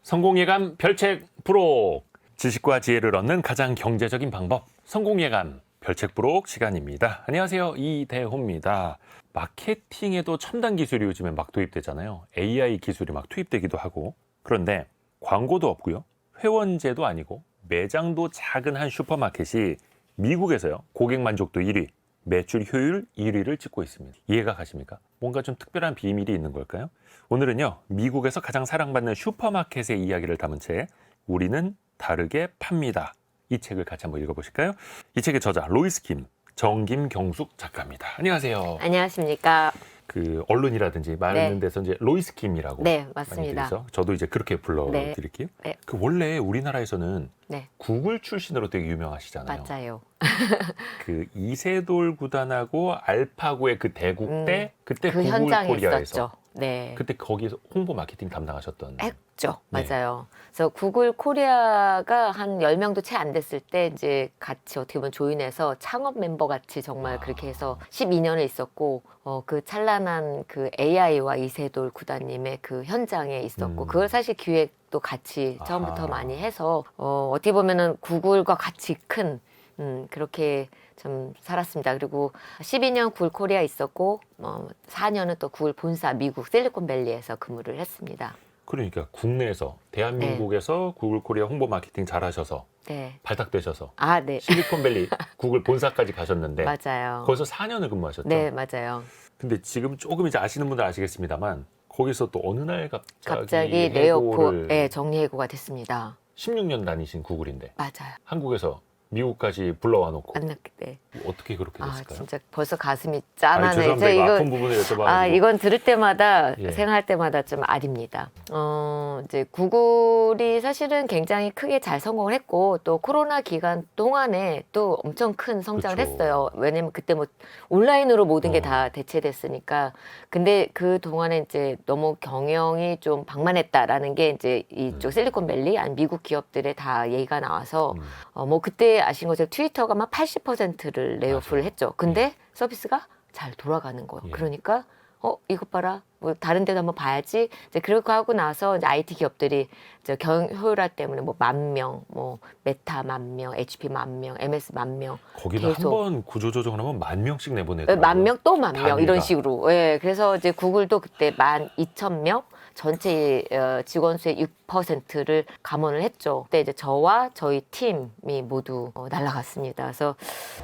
성공예감 별책 부록. 지식과 지혜를 얻는 가장 경제적인 방법, 성공예감 별책 부록 시간입니다. 안녕하세요, 이대호입니다. 마케팅에도 첨단 기술이 요즘에 막 도입되잖아요. AI 기술이 막 투입되기도 하고. 그런데 광고도 없고요, 회원제도 아니고 매장도 작은 한 슈퍼마켓이 미국에서요, 고객 만족도 1위, 매출 효율 1위를 찍고 있습니다. 이해가 가십니까? 뭔가 좀 특별한 비밀이 있는 걸까요? 오늘은요, 미국에서 가장 사랑받는 슈퍼마켓의 이야기를 담은 책, 우리는 다르게 팝니다. 이 책을 같이 한번 읽어보실까요? 이 책의 저자 로이스 김, 정김경숙 작가입니다. 안녕하세요. 안녕하십니까. 그 언론이라든지 말하는 네. 데서 이제 로이스 김이라고 네, 많이 맞습니다. 들으죠. 저도 이제 그렇게 불러드릴게요. 네. 그 원래 우리나라에서는 네, 구글 출신으로 되게 유명하시잖아요. 맞아요. 그 이세돌 구단하고 알파고의 그 대국 때 그때 그 구글 현장에 코리아에서 있었죠. 네. 그때 거기서 홍보 마케팅 담당하셨던. 했죠. 네. 맞아요. 그래서 구글 코리아가 한 10명도 채 안 됐을 때 이제 같이 어떻게 보면 조인해서 창업 멤버 같이 정말 그렇게 해서 12년을 있었고, 그 찬란한 그 AI와 이세돌 구단님의 그 현장에 있었고, 그걸 사실 기획도 같이 처음부터 많이 해서, 어떻게 보면은 구글과 같이 큰, 그렇게 좀 살았습니다. 그리고 12년 구글 코리아 있었고, 4년은 또 구글 본사 미국 실리콘밸리에서 근무를 했습니다. 그러니까 국내에서 대한민국에서 구글 코리아 홍보 마케팅 잘하셔서 네. 발탁되셔서 아, 네. 실리콘밸리 구글 본사까지 가셨는데 맞아요. 거기서 4년을 근무하셨죠. 네, 맞아요. 근데 지금 조금 이제 아시는 분들 아시겠습니다만 거기서 또 어느 날 갑자기 해고를 레이오프, 정리해고가 됐습니다. 16년 다니신 구글인데 맞아요. 한국에서 미국까지 불러와 놓고 만났기 때. 어떻게 그렇게 아, 됐을까요? 진짜 벌써 가슴이 아니, 짠하네. 죄송합니다. 이거 아픈 부분을 여쭤봐가지고. 이건 들을 때마다, 예. 생각할 때마다 좀 아립니다. 이제 구글이 사실은 굉장히 크게 잘 성공을 했고, 또 코로나 기간 동안에 또 엄청 큰 성장을 그쵸. 했어요. 왜냐면 그때 뭐 온라인으로 모든 게 다 대체됐으니까. 근데 그 동안에 이제 너무 경영이 좀 방만했다라는 게 이제 이쪽 실리콘밸리, 아니 미국 기업들의 다 얘기가 나와서, 뭐 그때 아신 것처럼 트위터가 막 80%를 레이오프를 맞아요. 했죠. 근데 서비스가 잘 돌아가는 거예요. 예. 그러니까 이것 봐라. 뭐 다른 데도 한번 봐야지. 이제 그렇게 하고 나서 이제 IT 기업들이 이제 경영 효율화 때문에 뭐 10,000명, 뭐 메타 10,000명, HP 10,000명, MS 10,000명. 거기는 계속. 한번 구조조정을 하면 10,000명씩 내보내더라고요. 10,000명 또 10,000명 단위가. 이런 식으로. 예. 그래서 이제 구글도 그때 12,000명 전체 직원 수의 6%를 감원을 했죠. 그때 이제 저와 저희 팀이 모두 날아갔습니다. 그래서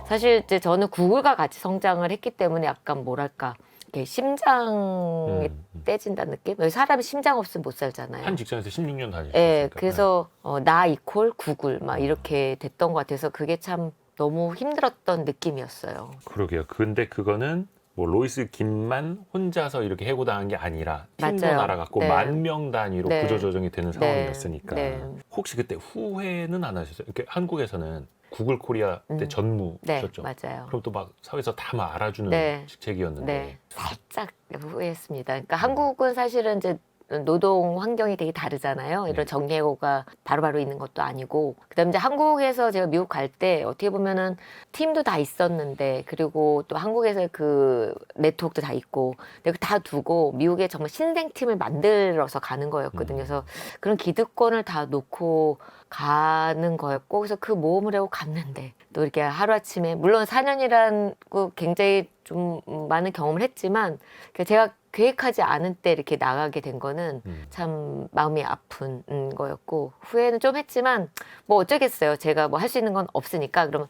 사실 이제 저는 구글과 같이 성장을 했기 때문에 약간 뭐랄까, 이렇게 심장이 떼진다는 느낌? 사람이 심장 없으면 못 살잖아요. 한 직장에서 16년 다니셨으니까. 예, 그래서 나 이퀄 구글 막 이렇게 됐던 것 같아서 그게 참 너무 힘들었던 느낌이었어요. 그러게요. 근데 그거는 뭐 로이스 김만 혼자서 이렇게 해고당한 게 아니라 팀도 맞아요. 날아갔고 네. 10,000명 단위로 네. 구조조정이 되는 상황이었으니까. 네. 혹시 그때 후회는 안 하셨어요? 이렇게 한국에서는 구글 코리아 때 네, 전무셨죠? 맞아요. 그럼 또 막 사회에서 다 막 알아주는 네. 직책이었는데. 네, 살짝 후회했습니다. 그러니까 한국은 사실은 이제 노동 환경이 되게 다르잖아요. 이런 네. 정리해고가 바로바로 있는 것도 아니고. 그다음에 이제 한국에서 제가 미국 갈 때 어떻게 보면은 팀도 다 있었는데, 그리고 또 한국에서 그 네트워크도 다 있고, 근데 다 두고 미국에 정말 신생팀을 만들어서 가는 거였거든요. 그래서 그런 기득권을 다 놓고 가는 거였고, 그래서 그 모험을 하고 갔는데 또 이렇게 하루아침에, 물론 4년이란 굉장히 좀 많은 경험을 했지만 제가 계획하지 않은 때 이렇게 나가게 된 거는 참 마음이 아픈 거였고, 후회는 좀 했지만 뭐 어쩌겠어요. 제가 뭐 할 수 있는 건 없으니까 그러면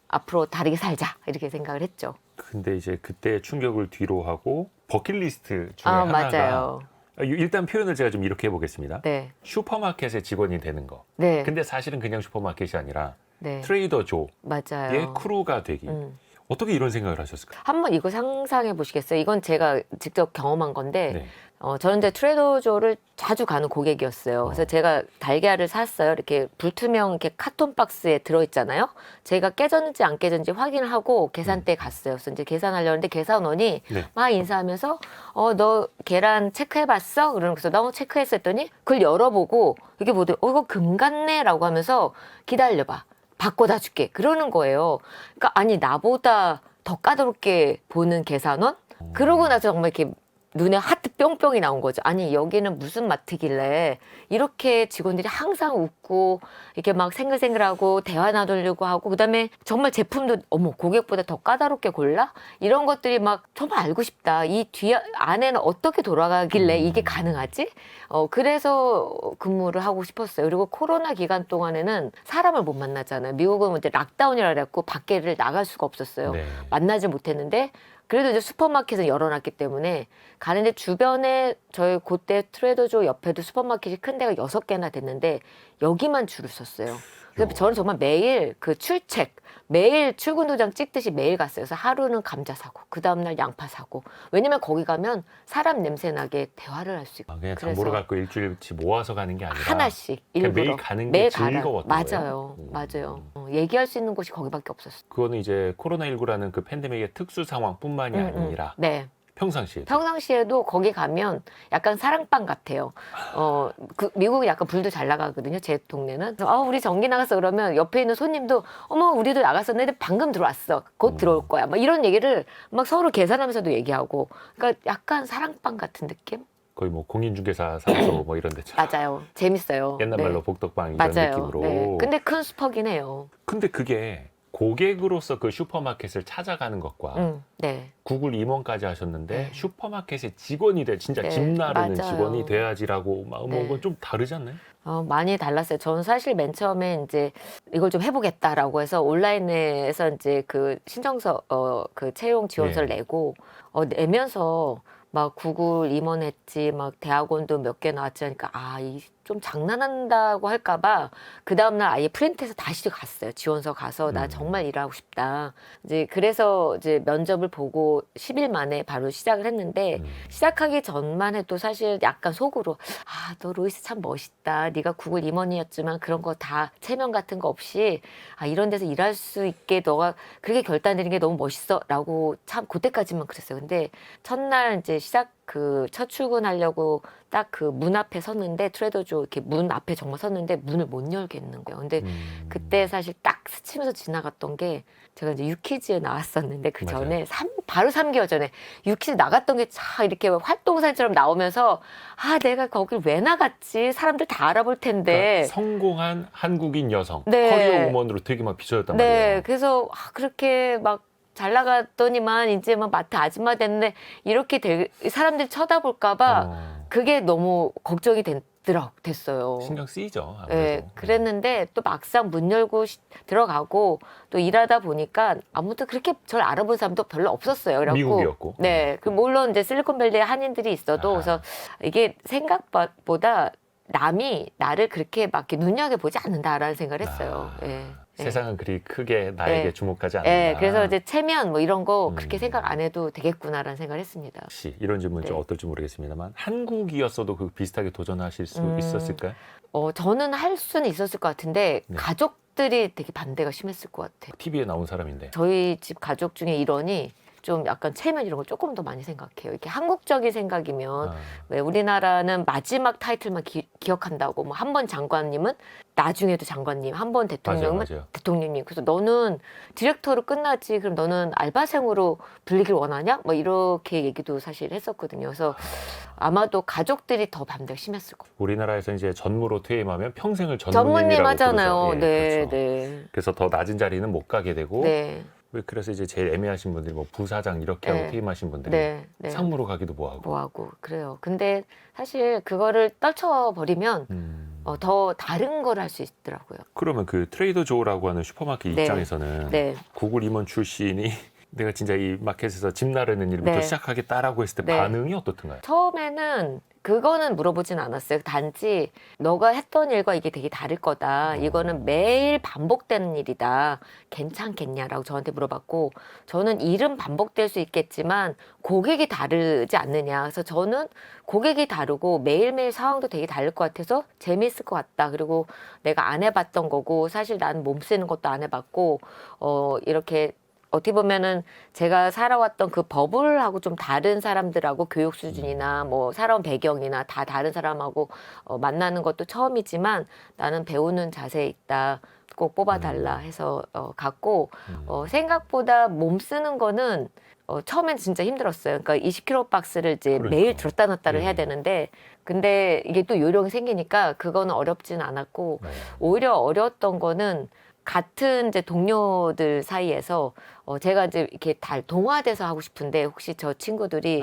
앞으로 다르게 살자 이렇게 생각을 했죠. 근데 이제 그때 충격을 뒤로 하고 버킷리스트 중에 하나가 맞아요. 일단 표현을 제가 좀 이렇게 해보겠습니다. 네, 슈퍼마켓의 직원이 되는 거. 네, 근데 사실은 그냥 슈퍼마켓이 아니라 네, 트레이더 조의 맞아요. 크루가 되기. 어떻게 이런 생각을 하셨을까요? 한번 이거 상상해 보시겠어요? 이건 제가 직접 경험한 건데, 네. 저는 이제 트레이더조를 자주 가는 고객이었어요. 그래서 제가 달걀을 샀어요. 이렇게 불투명 이렇게 카톤 박스에 들어있잖아요. 제가 깨졌는지 안 깨졌는지 확인을 하고 계산대에 갔어요. 그래서 이제 계산하려는데 계산원이 네. 막 인사하면서 너 계란 체크해봤어? 그러면서 나 체크했어 했더니 그걸 열어보고 이게 뭐든 이거 금 같네 라고 하면서 기다려봐. 바꿔다 줄게. 그러는 거예요. 그러니까 아니 나보다 더 까다롭게 보는 계산원? 그러고 나서 정말 이렇게 눈에 하트 뿅뿅이 나온 거죠. 아니 여기는 무슨 마트길래 이렇게 직원들이 항상 웃고 이렇게 막 생글생글하고 대화 나누려고 하고 그다음에 정말 제품도 어머 고객보다 더 까다롭게 골라? 이런 것들이 막 정말 알고 싶다. 이 뒤 안에는 어떻게 돌아가길래 이게 가능하지? 그래서 근무를 하고 싶었어요. 그리고 코로나 기간 동안에는 사람을 못 만나잖아요. 미국은 이제 락다운이라 그래갖고 밖에를 나갈 수가 없었어요. 네. 만나지 못했는데 그래도 이제 슈퍼마켓을 열어놨기 때문에 가는데 주변에 저희 그때 트레이더조 옆에도 슈퍼마켓이 큰 데가 6개나 됐는데 여기만 줄을 섰어요. 그래서 저는 정말 매일 그 출첵 매일 출근 도장 찍듯이 매일 갔어요. 그래서 하루는 감자 사고 그 다음날 양파 사고 왜냐면 거기 가면 사람 냄새 나게 대화를 할 수 있고 그냥 그래서 장보러 갖고 일주일치 모아서 가는 게 아니라 하나씩 그냥 일부러 매일 가는 게 즐거웠던 맞아요. 거예요? 맞아요. 얘기할 수 있는 곳이 거기밖에 없었어요. 그거는 이제 코로나19라는 그 팬데믹의 특수 상황뿐만이 아니라 네. 평상시에 평상시에도 거기 가면 약간 사랑방 같아요. 그 미국은 약간 불도 잘 나가거든요. 제 동네는. 우리 전기 나갔어 그러면 옆에 있는 손님도 어머 우리도 나갔었는데 방금 들어왔어. 곧 들어올 거야. 막 이런 얘기를 막 서로 계산하면서도 얘기하고. 그러니까 약간 사랑방 같은 느낌? 거의 뭐 공인중개사 사무소 뭐 이런 데처럼 맞아요. 재밌어요. 옛날 네. 말로 복덕방 이런 맞아요. 느낌으로. 네. 근데 큰 슈퍼긴 해요. 근데 그게 고객으로서 그 슈퍼마켓을 찾아가는 것과 네. 구글 임원까지 하셨는데 네. 슈퍼마켓의 직원이 돼 진짜 네, 집 나르는 맞아요. 직원이 돼야지라고 네. 뭐 좀 다르지 않나요? 많이 달랐어요. 저는 사실 맨 처음에 이제 이걸 좀 해보겠다라고 해서 온라인에서 이제 그 신청서, 그 채용 지원서를 네. 내고, 내면서 막 구글 임원했지, 막 대학원도 몇 개 나왔지 하니까, 좀 장난한다고 할까봐 그 다음날 아예 프린트해서 다시 갔어요. 지원서 가서 나 정말 일하고 싶다. 이제 그래서 이제 면접을 보고 10일 만에 바로 시작을 했는데 시작하기 전만 해도 사실 약간 속으로 너 로이스 참 멋있다. 네가 구글 임원이었지만 그런 거 다 체면 같은 거 없이 이런 데서 일할 수 있게 너가 그렇게 결단 내린 게 너무 멋있어라고 참 그때까지만 그랬어요. 근데 첫날 이제 그 첫 출근하려고 딱 그 문 앞에 섰는데 트레더조 이렇게 문 앞에 정말 섰는데 문을 못 열겠는 거예요. 근데 그때 사실 딱 스치면서 지나갔던 게 제가 이제 유키즈에 나왔었는데 그 전에 바로 3개월 전에 유키즈 나갔던 게 차 이렇게 활동사진처럼 나오면서 내가 거길 왜 나갔지? 사람들 다 알아볼 텐데. 그러니까 성공한 한국인 여성 네. 커리어 우먼으로 되게 막 비춰졌단 네, 말이에요. 그래서 그렇게 막 잘 나갔더니만 이제 막 마트 아줌마 됐는데 이렇게 사람들이 쳐다볼까봐 그게 너무 걱정이 됐어요. 신경 쓰이죠. 아무래도. 네, 그랬는데 또 막상 문 열고 들어가고 또 일하다 보니까 아무튼 그렇게 저를 알아본 사람도 별로 없었어요. 그래갖고 미국이었고. 네, 물론 이제 실리콘밸리에 한인들이 있어도 그래서 이게 생각보다 남이 나를 그렇게 막 이렇게 눈여겨보지 않는다라는 생각을 했어요. 네. 세상은 그리 크게 나에게 네. 주목하지 않는다. 네, 그래서 이제 체면 뭐 이런 거 그렇게 생각 안 해도 되겠구나라는 생각을 했습니다. 혹시 이런 질문 좀 네. 어떨지 모르겠습니다만 한국이었어도 그 비슷하게 도전하실 수 있었을까요? 저는 할 수는 있었을 것 같은데 네. 가족들이 되게 반대가 심했을 것 같아요. TV에 나온 사람인데. 저희 집 가족 중에 일원이 좀 약간 체면 이런 걸 조금 더 많이 생각해요. 이렇게 한국적인 생각이면 왜 우리나라는 마지막 타이틀만 기억한다고 뭐 한 번 장관님은 나중에도 장관님, 한 번 대통령은 맞아요. 대통령님. 그래서 너는 디렉터로 끝나지. 그럼 너는 알바생으로 불리길 원하냐? 뭐 이렇게 얘기도 사실 했었거든요. 그래서 아마도 가족들이 더 반대가 심했을 거예요. 우리나라에서 이제 전무로 퇴임하면 평생을 전무님 전무님이라고 하잖아요. 부르죠. 예, 네, 그렇죠. 네. 그래서 더 낮은 자리는 못 가게 되고 네, 그래서 이제 제일 애매하신 분들이 뭐 부사장 이렇게 네. 하고 퇴임하신 분들이 네, 네. 상무로 가기도 뭐하고. 뭐하고 그래요. 근데 사실 그거를 떨쳐버리면 더 다른 걸 할 수 있더라고요. 그러면 그 트레이더 조라고 하는 슈퍼마켓 네. 입장에서는 네, 구글 임원 출신이 내가 진짜 이 마켓에서 집 나르는 일부터 네. 시작하겠다라고 했을 때 네. 반응이 어떻던가요? 처음에는 그거는 물어보진 않았어요. 단지 너가 했던 일과 이게 되게 다를 거다. 이거는 매일 반복되는 일이다. 괜찮겠냐라고 저한테 물어봤고 저는 일은 반복될 수 있겠지만 고객이 다르지 않느냐. 그래서 저는 고객이 다르고 매일매일 상황도 되게 다를 것 같아서 재미있을 것 같다. 그리고 내가 안 해봤던 거고 사실 나는 몸 쓰는 것도 안 해봤고 이렇게 어떻게 보면은 제가 살아왔던 그 버블하고 좀 다른 사람들하고 교육 수준이나 뭐 살아온 배경이나 다 다른 사람하고 만나는 것도 처음이지만 나는 배우는 자세에 있다. 꼭 뽑아달라 해서 갔고 생각보다 몸 쓰는 거는 처음엔 진짜 힘들었어요. 그러니까 20kg 박스를 이제 그러니까. 매일 들었다 놨다를 네. 해야 되는데 근데 이게 또 요령이 생기니까 그거는 어렵진 않았고 네. 오히려 어려웠던 거는 같은 이제 동료들 사이에서 제가 이제 이렇게 동화돼서 하고 싶은데 혹시 저 친구들이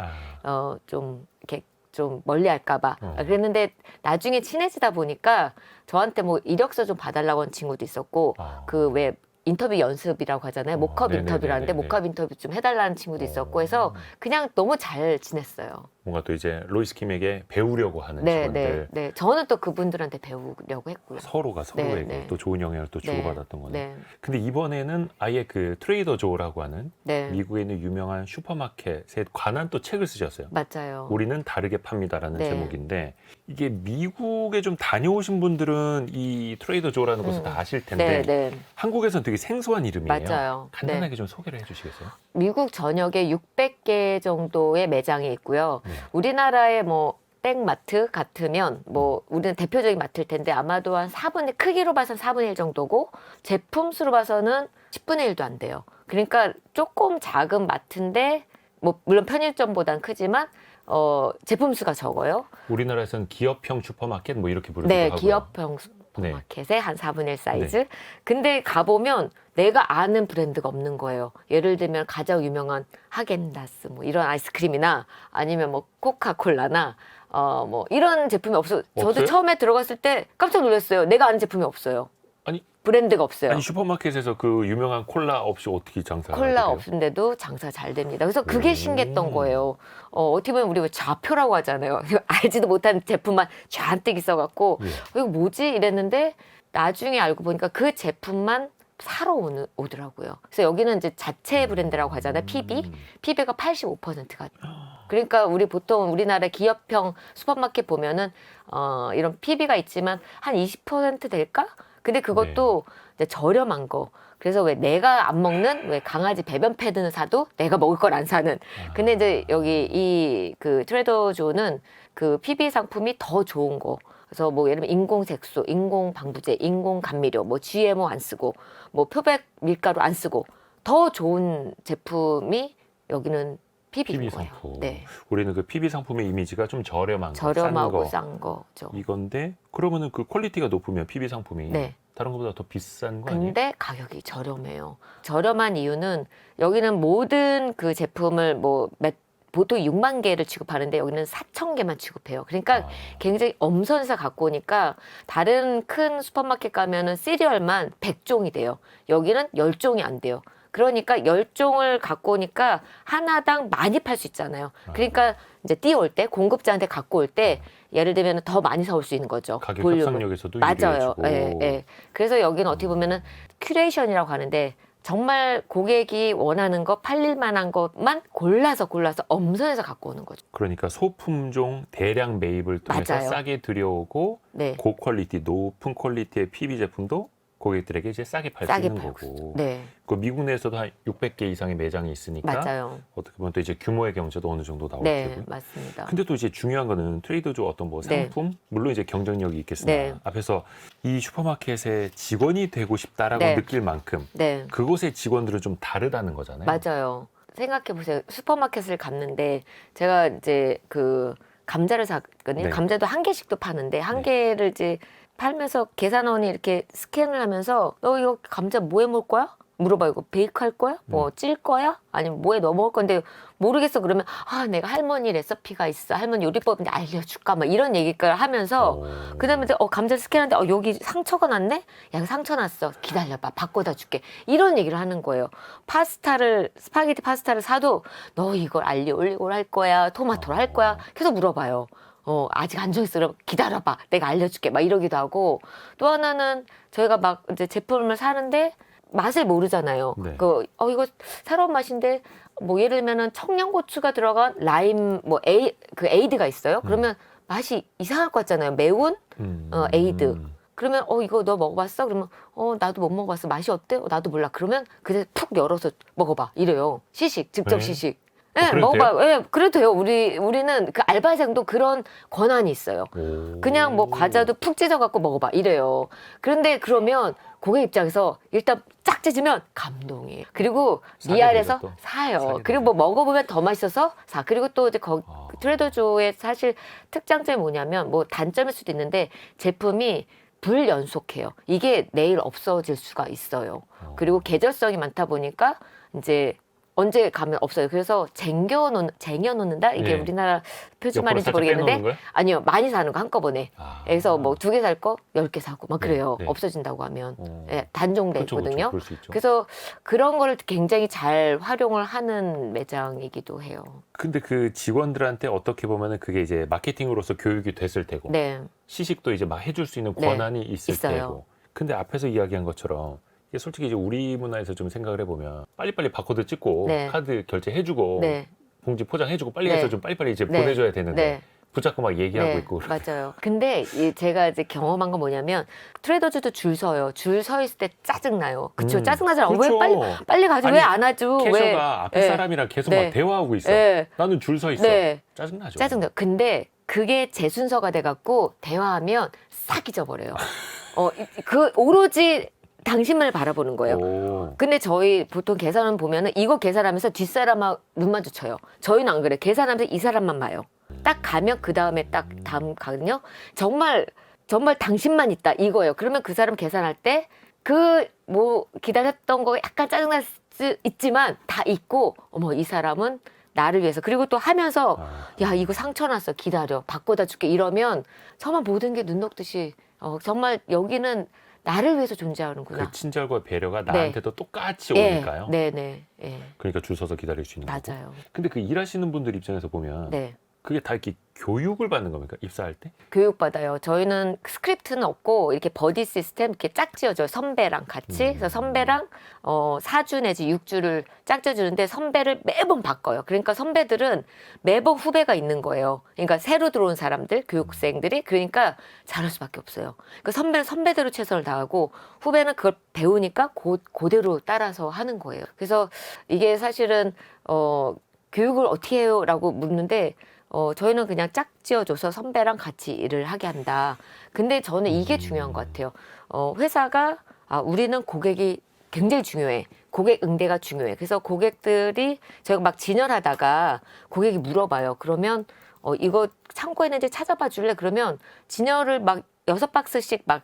좀 이렇게 좀 멀리 할까봐 그랬는데 나중에 친해지다 보니까 저한테 뭐 이력서 좀 봐달라고 한 친구도 있었고 그 왜 인터뷰 연습이라고 하잖아요. 모컵 네네네네네. 인터뷰라는데 모컵 인터뷰 좀 해달라는 친구도 있었고 해서 그냥 너무 잘 지냈어요. 뭔가 또 이제 로이스 킴에게 배우려고 하는 네, 직원들 네, 네. 저는 또 그분들한테 배우려고 했고요. 서로가 서로에게 네. 또 좋은 영향을 또 네. 주고받았던 거네. 네, 근데 이번에는 아예 그 트레이더 조라고 하는 네, 미국에 있는 유명한 슈퍼마켓에 관한 또 책을 쓰셨어요. 맞아요. 우리는 다르게 팝니다라는 네. 제목인데 이게 미국에 좀 다녀오신 분들은 이 트레이더 조라는 곳을 다 아실 텐데 네, 네, 한국에서는 되게 생소한 이름이에요. 맞아요. 간단하게 네. 좀 소개를 해주시겠어요? 미국 전역에 600개 정도의 매장이 있고요. 네. 우리나라의 뭐 땡마트 같으면 뭐 우리는 대표적인 마트일 텐데 아마도 한 4분의 크기로 봐서는 4분의 1 정도고 제품 수로 봐서는 10분의 1도 안 돼요. 그러니까 조금 작은 마트인데 뭐 물론 편의점보단 크지만 제품 수가 적어요. 우리나라에서는 기업형 슈퍼마켓 뭐 이렇게 부르기도 네, 하고요. 기업형 네. 슈퍼마켓의 한 4분의 1 사이즈. 근데 가보면 내가 아는 브랜드가 없는 거예요. 예를 들면 가장 유명한 하겐다스 뭐 이런 아이스크림이나 아니면 뭐 코카콜라나 뭐 이런 제품이 없어요. 저도 없어요? 처음에 들어갔을 때 깜짝 놀랐어요. 내가 아는 제품이 없어요. 아니, 브랜드가 없어요. 아니 슈퍼마켓에서 그 유명한 콜라 없이 어떻게 장사를 콜라 하게 돼요? 없는데도 장사 잘 됩니다. 그래서 그게 오. 신기했던 거예요. 어떻게 보면 우리가 좌표라고 하잖아요. 알지도 못한 제품만 잔뜩 있어갖고 예. 이거 뭐지 이랬는데 나중에 알고 보니까 그 제품만 사러 오더라고요. 그래서 여기는 이제 자체 브랜드라고 하잖아요. PB. PB가 85%가. 그러니까 우리 보통 우리나라 기업형 슈퍼마켓 보면은 이런 PB가 있지만 한 20% 될까? 근데 그것도 이제 저렴한 거. 그래서 왜 내가 안 먹는 왜 강아지 배변 패드는 사도 내가 먹을 걸 안 사는. 근데 이제 여기 이 그 트레더 조는 그 PB 상품이 더 좋은 거. 그래서 뭐 예를 들면 인공 색소, 인공 방부제, 인공 감미료, 뭐 GMO 안 쓰고, 뭐 표백 밀가루 안 쓰고 더 좋은 제품이 여기는 PB인 PB 거예요. 상품. 네, 우리는 그 PB 상품의 이미지가 좀 저렴한 거, 저렴하고 싼 싼 거죠. 이건데 그러면은 그 퀄리티가 높으면 PB 상품이 네. 다른 것보다 더 비싼 거 아니에요? 근데 가격이 저렴해요. 저렴한 이유는 여기는 모든 그 제품을 뭐 보통 6만 개를 취급하는데 여기는 4천 개만 취급해요. 그러니까 굉장히 엄선해서 갖고 오니까 다른 큰 슈퍼마켓 가면은 시리얼만 100종이 돼요. 여기는 10종이 안 돼요. 그러니까 10종을 갖고 오니까 하나당 많이 팔 수 있잖아요. 그러니까 이제 뛰어올 때 공급자한테 갖고 올 때 예를 들면 더 많이 사올 수 있는 거죠. 가격 볼륨을. 협상력에서도 맞아요. 유리해지고. 예, 예. 그래서 여기는 어떻게 보면은 큐레이션이라고 하는데 정말 고객이 원하는 거 팔릴 만한 것만 골라서 엄선해서 갖고 오는 거죠. 그러니까 소품종 대량 매입을 통해서 맞아요. 싸게 들여오고 네. 고퀄리티, 높은 퀄리티의 PB 제품도 고객들에게 이제 싸게 팔 수 싸게 있는 팔고 거고. 네. 그 미국 내에서도 한 600개 이상의 매장이 있으니까 맞아요. 어떻게 보면 또 이제 규모의 경제도 어느 정도 나올 네, 테고요. 맞습니다. 근데 또 이제 중요한 거는 트레이더조 어떤 뭐 네. 상품 물론 이제 경쟁력이 있겠으나 네. 앞에서 이 슈퍼마켓의 직원이 되고 싶다라고 네. 느낄 만큼 네. 그곳의 직원들은 좀 다르다는 거잖아요. 맞아요. 생각해 보세요. 슈퍼마켓을 갔는데 제가 이제 그 감자를 샀거든요. 네. 감자도 한 개씩도 파는데 한 네. 개를 이제 팔면서 계산원이 이렇게 스캔을 하면서 너 이거 감자 뭐에 먹을 거야? 물어봐요. 이거 베이크 할 거야? 뭐 찔 거야? 아니면 뭐에 넣어 먹을 건데 모르겠어. 그러면 내가 할머니 레시피가 있어. 할머니 요리법인데 알려줄까? 막 이런 얘기를 하면서 그다음에 이제 감자 스캔하는데 여기 상처가 났네? 야, 상처 났어. 기다려봐. 바꿔다 줄게. 이런 얘기를 하는 거예요. 스파게티 파스타를 사도 너 이걸 알리오 올리고를 할 거야? 토마토를 할 거야? 계속 물어봐요. 아직 안 정했어. 그럼 기다려봐. 내가 알려줄게. 막 이러기도 하고 또 하나는 저희가 막 이제 제품을 사는데 맛을 모르잖아요. 네. 이거 새로운 맛인데 뭐 예를 들면은 청양고추가 들어간 라임 뭐 에이드가 있어요. 그러면 맛이 이상할 것 같잖아요. 매운 에이드. 그러면 이거 너 먹어봤어? 그러면 나도 못 먹어봤어. 맛이 어때? 나도 몰라. 그러면 그냥 푹 열어서 먹어봐. 이래요. 시식, 직접 네. 시식. 예, 그래도 먹어봐. 예, 그래도 돼요. 우리는 그 알바생도 그런 권한이 있어요. 오. 그냥 뭐 과자도 푹 찢어갖고 먹어봐. 이래요. 그런데 그러면 고객 입장에서 일단 쫙 찢으면 감동이에요. 그리고 사게 리알에서 되죠, 또. 사요. 사게 그리고 뭐 먹어보면 더 맛있어서 사. 그리고 또 이제 트레더조의 사실 특장점이 뭐냐면 뭐 단점일 수도 있는데 제품이 불연속해요. 이게 내일 없어질 수가 있어요. 그리고 계절성이 많다 보니까 이제 언제 가면 없어요. 그래서 쟁여놓는다? 이게 네. 우리나라 표준 옆으로 말인지 살짝 모르겠는데 빼놓는 거예요? 아니요. 많이 사는 거 한꺼번에. 아. 그래서 뭐 2개 살 거 10개 사고 막 네, 그래요. 네. 없어진다고 하면. 어. 예, 단종돼 그쵸, 그쵸. 있거든요. 그럴 수 있죠. 그래서 그런 거를 굉장히 잘 활용을 하는 매장이기도 해요. 근데 그 직원들한테 어떻게 보면은 그게 이제 마케팅으로서 교육이 됐을 테고 네. 시식도 이제 막 해줄 수 있는 네, 권한이 있을 있어요. 테고. 근데 앞에서 이야기한 것처럼 이게 솔직히 이제 우리 문화에서 좀 생각을 해보면 빨리빨리 바코드 찍고 네. 카드 결제해주고 네. 봉지 포장해주고 빨리 네. 해서 좀 빨리빨리 이제 네. 보내줘야 되는데 네. 붙잡고 막 얘기하고 네, 있고. 맞아요. 근데 제가 이제 경험한 건 뭐냐면 트레더주도 줄 서요. 줄 서 있을 때 짜증나요. 그쵸? 짜증나잖아. 그렇죠. 왜 빨리 가지? 아니, 왜 안 하죠? 왜? 캐셔가 앞에 네. 사람이랑 계속 네. 막 대화하고 있어. 네. 나는 줄 서 있어. 네. 짜증나죠. 짜증나요. 근데 그게 제 순서가 돼갖고 대화하면 싹 잊어버려요. 그 오로지 당신만을 바라보는 거예요. 오. 근데 저희 보통 계산을 보면은 이거 계산하면서 뒷사람하고 눈 마주쳐요. 저희는 안 그래. 계산하면서 이 사람만 봐요. 딱 가면 그 다음에 딱 다음 가거든요. 정말 당신만 있다 이거예요. 그러면 그 사람 계산할 때 그 뭐 기다렸던 거 약간 짜증날 수 있지만 다 잊고 어머 이 사람은 나를 위해서 그리고 또 하면서 야 이거 상처 났어 기다려 바꿔다 줄게 이러면 정말 모든 게 눈 녹듯이 정말 여기는 나를 위해서 존재하는구나. 그 친절과 배려가 나한테도 똑같이 오니까요. 네네. 그러니까 줄 서서 기다릴 수 있는 거고. 맞아요. 근데 그 일하시는 분들 입장에서 보면 네. 그게 다 이렇게 교육을 받는 겁니까? 입사할 때? 교육받아요. 저희는 스크립트는 없고 이렇게 버디 시스템 이렇게 짝지어줘요. 선배랑 같이. 그래서 선배랑 4주 내지 6주를 짝지어주는데 선배를 매번 바꿔요. 그러니까 선배들은 매번 후배가 있는 거예요. 그러니까 새로 들어온 사람들, 교육생들이 그러니까 잘할 수밖에 없어요. 그러니까 선배는 선배대로 최선을 다하고 후배는 그걸 배우니까 그대로 따라서 하는 거예요. 그래서 이게 사실은 교육을 어떻게 해요? 라고 묻는데 저희는 그냥 짝지어줘서 선배랑 같이 일을 하게 한다. 근데 저는 이게 중요한 것 같아요. 회사가 우리는 고객이 굉장히 중요해. 고객 응대가 중요해. 그래서 고객들이 저희가 막 진열하다가 고객이 물어봐요. 그러면 이거 창고에 있는지 찾아봐 줄래? 그러면 진열을 막 6박스씩 막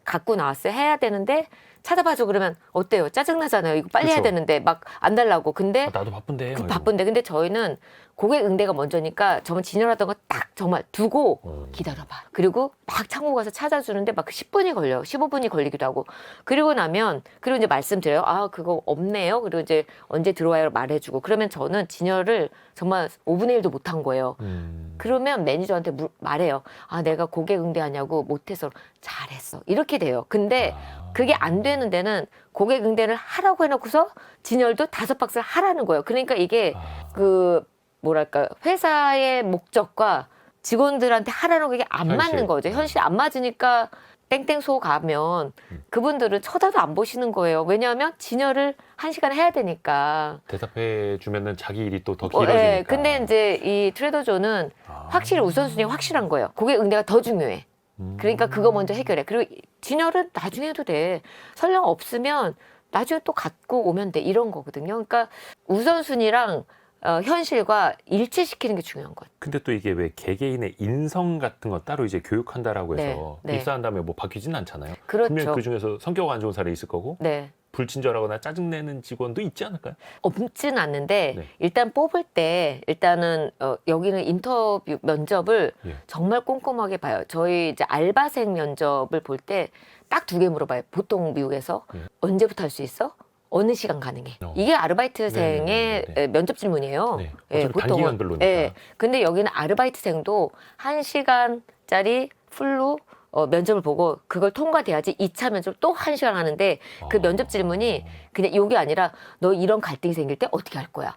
갖고 나왔어요. 해야 되는데 찾아봐줘 그러면 어때요? 짜증나잖아요. 이거 빨리 해야 그쵸. 되는데 막 안 달라고. 근데 나도 바쁜데. 막 이러고. 바쁜데 근데 저희는 고객 응대가 먼저니까 저번 진열하던 거 딱 정말 두고 기다려봐. 그리고 막 창고 가서 찾아주는데 막 10분이 걸려요. 15분이 걸리기도 하고. 그리고 나면 그리고 이제 말씀드려요. 그거 없네요. 그리고 이제 언제 들어와요 말해주고. 그러면 저는 진열을 정말 5분의 1도 못한 거예요. 그러면 매니저한테 말해요. 내가 고객 응대하냐고 못해서 잘했어. 이렇게 돼요. 근데 그게 안 되는 데는 고객 응대를 하라고 해놓고서 진열도 5박스를 하라는 거예요. 그러니까 이게 뭐랄까 회사의 목적과 직원들한테 하라는 게 안 현실. 맞는 거죠. 현실이 안 맞으니까 땡땡소 가면 그분들은 쳐다도 안 보시는 거예요. 왜냐하면 진열을 1시간 해야 되니까. 대답해 주면은 자기 일이 또 더 길어지니까. 근데 이제 이 트레더조는 확실히 우선순위 확실한 거예요. 고객 응대가 더 중요해. 그러니까 그거 먼저 해결해. 그리고 진열은 나중에 해도 돼. 설령 없으면 나중에 또 갖고 오면 돼. 이런 거거든요. 그러니까 우선순위랑 현실과 일치시키는 게 중요한 것 같아요. 근데 또 이게 왜 개개인의 인성 같은 거 따로 이제 교육한다라고 네, 해서 네. 입사한 다음에 뭐 바뀌진 않잖아요. 그렇죠. 분명히 그 중에서 성격 안 좋은 사람이 있을 거고 네. 불친절하거나 짜증내는 직원도 있지 않을까요? 없지는 않는데 네. 일단 뽑을 때 일단은 여기는 인터뷰 면접을 예. 정말 꼼꼼하게 봐요. 저희 이제 알바생 면접을 볼 때 딱 2개 물어봐요. 보통 미국에서 예. 언제부터 할 수 있어? 어느 시간 가능해? 이게 아르바이트생의 네네네네. 면접 질문이에요. 네. 어차피 단기간별로니까. 근데 여기는 아르바이트생도 1시간짜리 풀로 면접을 보고 그걸 통과돼야지 2차 면접을 또 1시간 하는데 그 면접 질문이 그냥 이게 아니라 너 이런 갈등이 생길 때 어떻게 할 거야?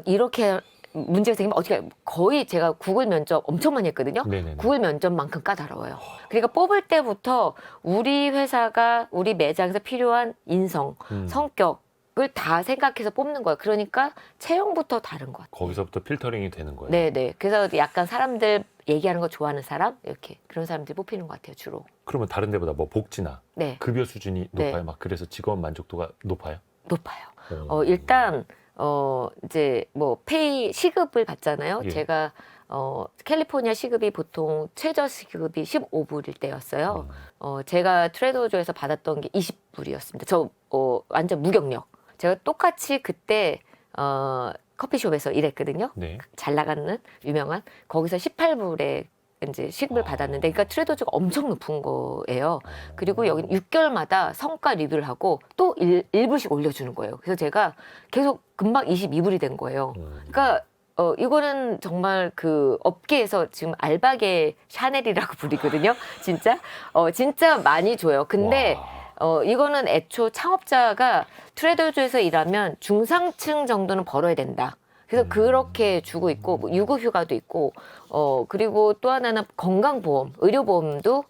이렇게 문제가 생기면 어떻게 거의 제가 구글 면접 엄청 많이 했거든요. 네네네. 구글 면접만큼 까다로워요. 그러니까 뽑을 때부터 우리 회사가 우리 매장에서 필요한 인성, 성격을 다 생각해서 뽑는 거예요. 그러니까 채용부터 다른 것 같아요. 거기서부터 필터링이 되는 거예요. 네네. 그래서 약간 사람들 얘기하는 거 좋아하는 사람 이렇게 그런 사람들이 뽑히는 것 같아요. 주로. 그러면 다른 데보다 뭐 복지나 네. 급여 수준이 네. 높아요? 막 그래서 직원 만족도가 높아요? 높아요. 오. 일단 이제 뭐 페이 시급을 받잖아요. 예. 제가 캘리포니아 시급이 보통 최저 시급이 15불일 때였어요. 제가 트레이더조에서 받았던 게 20불이었습니다. 저 완전 무경력. 제가 똑같이 그때 커피숍에서 일했거든요. 네. 잘 나가는 유명한 거기서 18불에 이제 시급을 받았는데, 그러니까 트레이더조가 엄청 높은 거예요. 그리고 여기 6개월마다 성과 리뷰를 하고 또 1불씩 올려주는 거예요. 그래서 제가 계속 금방 22불이 된 거예요. 그러니까 이거는 정말 그 업계에서 지금 알바계 샤넬이라고 부르거든요. 진짜 진짜 많이 줘요. 근데 이거는 애초 창업자가 트레이더조에서 일하면 중상층 정도는 벌어야 된다. 그래서 그렇게 주고 있고, 뭐 유급휴가도 있고, 그리고 또 하나는 건강보험, 의료보험도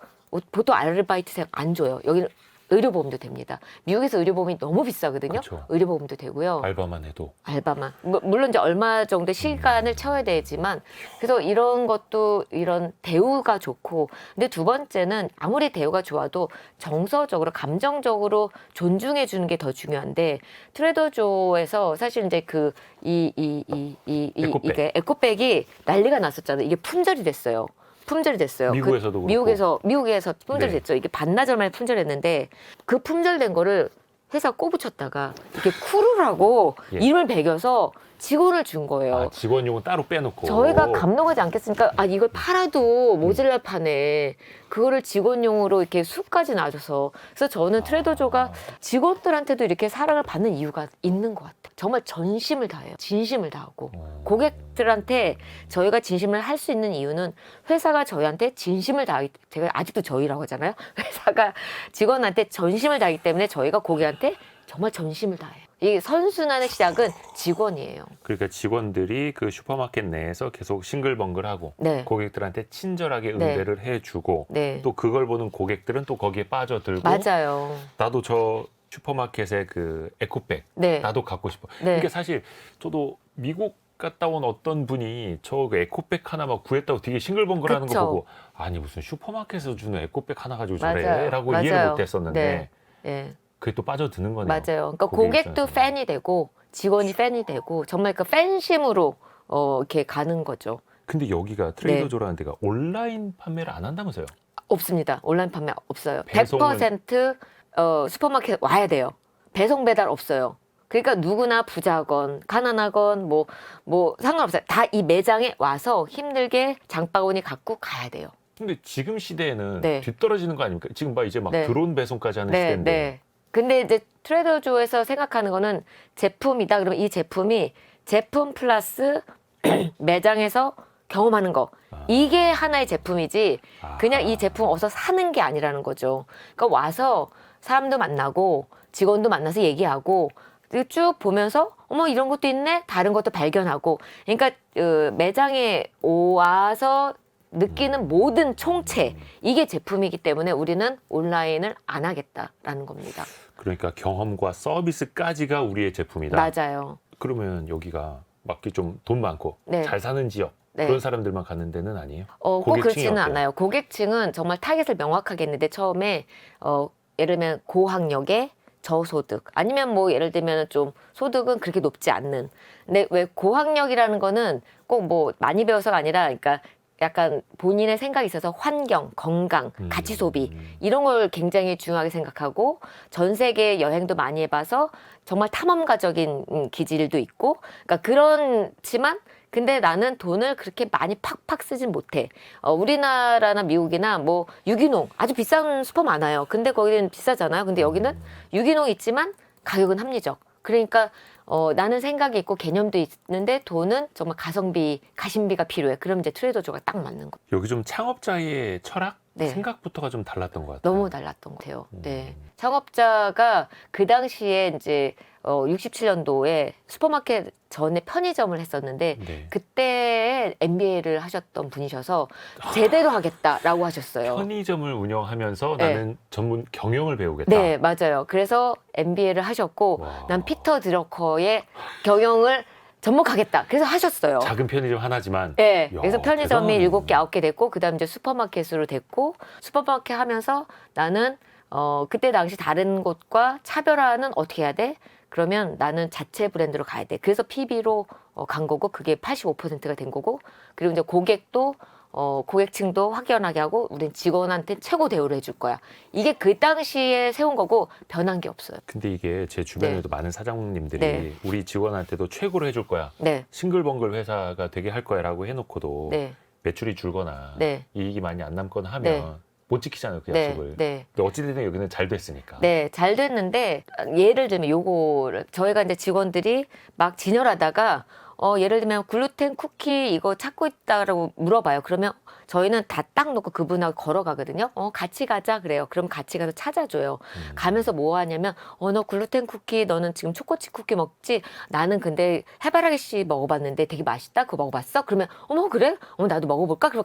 보통 아르바이트생 안 줘요. 여기는 의료보험도 됩니다. 미국에서 의료보험이 너무 비싸거든요. 그쵸. 의료보험도 되고요. 알바만 해도. 알바만. 물론 이제 얼마 정도 시간을 채워야 되지만, 그래서 이런 것도 이런 대우가 좋고, 근데 두 번째는 아무리 대우가 좋아도 정서적으로, 감정적으로 존중해 주는 게 더 중요한데, 트레이더조에서 사실 이제 에코백. 이게 에코백이 난리가 났었잖아요. 이게 품절이 됐어요. 미국에서도 그렇고. 미국에서 품절이 네. 됐죠. 이게 반나절 만에 품절했는데 그 품절된 거를 회사 꼬부쳤다가 이렇게 쿠루라고 예. 이름을 매겨서 직원을 준 거예요. 아, 직원용은 따로 빼놓고. 저희가 감동하지 않겠습니까? 아, 이걸 팔아도 모자랄 판에 그거를 직원용으로 이렇게 수까지 놔줘서. 그래서 저는 트레이더조가 직원들한테도 이렇게 사랑을 받는 이유가 있는 것 같아요. 정말 전심을 다해요. 진심을 다하고. 고객들한테 저희가 진심을 할 수 있는 이유는 회사가 저희한테 진심을 다하기, 제가 아직도 저희라고 하잖아요. 회사가 직원한테 전심을 다하기 때문에 저희가 고객한테 정말 전심을 다해요. 이 선순환의 시작은 직원이에요. 그러니까 직원들이 그 슈퍼마켓 내에서 계속 싱글벙글하고 네. 고객들한테 친절하게 네. 응대를 해주고 네. 또 그걸 보는 고객들은 또 거기에 빠져들고 맞아요. 나도 저 슈퍼마켓의 그 에코백 네. 나도 갖고 싶어. 네. 이게 사실 저도 미국 갔다 온 어떤 분이 저 그 에코백 하나 막 구했다고 되게 싱글벙글하는 거 그쵸. 보고 아니 무슨 슈퍼마켓에서 주는 에코백 하나 가지고 맞아요. 저래라고 맞아요. 이해를 못했었는데 네. 네. 그게 또 빠져드는 거네요. 맞아요. 그러니까 고객 고객도 입장에서. 팬이 되고 직원이 팬이 되고 정말 그 팬심으로 이렇게 가는 거죠. 근데 여기가 네. 트레이더조라는 데가 온라인 판매를 안 한다면서요? 없습니다. 온라인 판매 없어요. 배송은- 100% 슈퍼마켓 와야 돼요. 배송 배달 없어요. 그러니까 누구나 부자건 가난하건 뭐 상관없어요. 다 이 매장에 와서 힘들게 장바구니 갖고 가야 돼요. 근데 지금 시대에는 네. 뒤떨어지는 거 아닙니까? 지금 봐 이제 막 네. 드론 배송까지 하는 네, 시대인데 네. 근데 이제 트레이더조에서 생각하는 거는 제품이다. 그러면 이 제품이 제품 플러스 매장에서 경험하는 거. 이게 하나의 제품이지 그냥 이 제품 어서 사는 게 아니라는 거죠. 그러니까 와서 사람도 만나고 직원도 만나서 얘기하고 쭉 보면서 어머 이런 것도 있네. 다른 것도 발견하고. 그러니까 매장에 와서 느끼는 모든 총체 이게 제품이기 때문에 우리는 온라인을 안 하겠다라는 겁니다. 그러니까 경험과 서비스까지가 우리의 제품이다. 맞아요. 그러면 여기가 막기 좀 돈 많고 네. 잘 사는 지역 네. 그런 사람들만 가는 데는 아니에요? 꼭 고객층이 그렇지는 어때요? 않아요. 고객층은 정말 타겟을 명확하게 했는데 처음에 예를 들면 고학력의 저소득 아니면 뭐 예를 들면 좀 소득은 그렇게 높지 않는. 근데 왜 고학력이라는 거는 꼭 뭐 많이 배워서가 아니라 그러니까 약간 본인의 생각이 있어서 환경, 건강, 가치 소비 이런 걸 굉장히 중요하게 생각하고 전 세계 여행도 많이 해봐서 정말 탐험가적인 기질도 있고 그러니까 그렇지만 근데 나는 돈을 그렇게 많이 팍팍 쓰진 못해. 우리나라나 미국이나 뭐 유기농 아주 비싼 슈퍼 많아요. 근데 거기는 비싸잖아요. 근데 여기는 유기농 있지만 가격은 합리적. 그러니까 나는 생각이 있고 개념도 있는데 돈은 정말 가성비, 가심비가 필요해. 그럼 이제 트레이더조가 딱 맞는 거. 여기 좀 창업자의 철학 네. 생각부터가 좀 달랐던 것 같아요. 너무 달랐던 것 같아요. 네. 창업자가 그 당시에 이제 67년도에 슈퍼마켓 전에 편의점을 했었는데 네. 그때 MBA를 하셨던 분이셔서 제대로 하겠다라고 하셨어요. 편의점을 운영하면서 네. 나는 전문 경영을 배우겠다. 네, 맞아요. 그래서 MBA를 하셨고 와. 난 피터 드러커의 경영을 접목하겠다. 그래서 하셨어요. 작은 편의점 하나지만. 네, 이야, 그래서 편의점이 대단하네. 7개, 9개 됐고 그다음 이제 슈퍼마켓으로 됐고 슈퍼마켓 하면서 나는 그때 당시 다른 곳과 차별화는 어떻게 해야 돼? 그러면 나는 자체 브랜드로 가야 돼. 그래서 PB로 간 거고 그게 85%가 된 거고 그리고 이제 고객도 고객층도 확연하게 하고 우린 직원한테 최고 대우를 해줄 거야. 이게 그 당시에 세운 거고 변한 게 없어요. 근데 이게 제 주변에도 많은 사장님들이 네. 우리 직원한테도 최고로 해줄 거야. 네, 싱글벙글 회사가 되게 할 거야라고 해놓고도 네, 매출이 줄거나 네. 이익이 많이 안 남거나 하면 네. 못 지키잖아요, 그 네, 약속을. 네. 근데 어찌됐든 여기는 잘 됐으니까. 네, 잘 됐는데 예를 들면 요거를 저희가 이제 직원들이 막 진열하다가 예를 들면 글루텐 쿠키 이거 찾고 있다라고 물어봐요. 그러면 저희는 다 딱 놓고 그분하고 걸어가거든요. 같이 가자 그래요. 그럼 같이 가서 찾아줘요. 가면서 뭐 하냐면 너 글루텐 쿠키 너는 지금 초코칩 쿠키 먹지? 나는 근데 해바라기 씨 먹어봤는데 되게 맛있다. 그거 먹어봤어? 그러면 어머 그래? 나도 먹어볼까? 그럼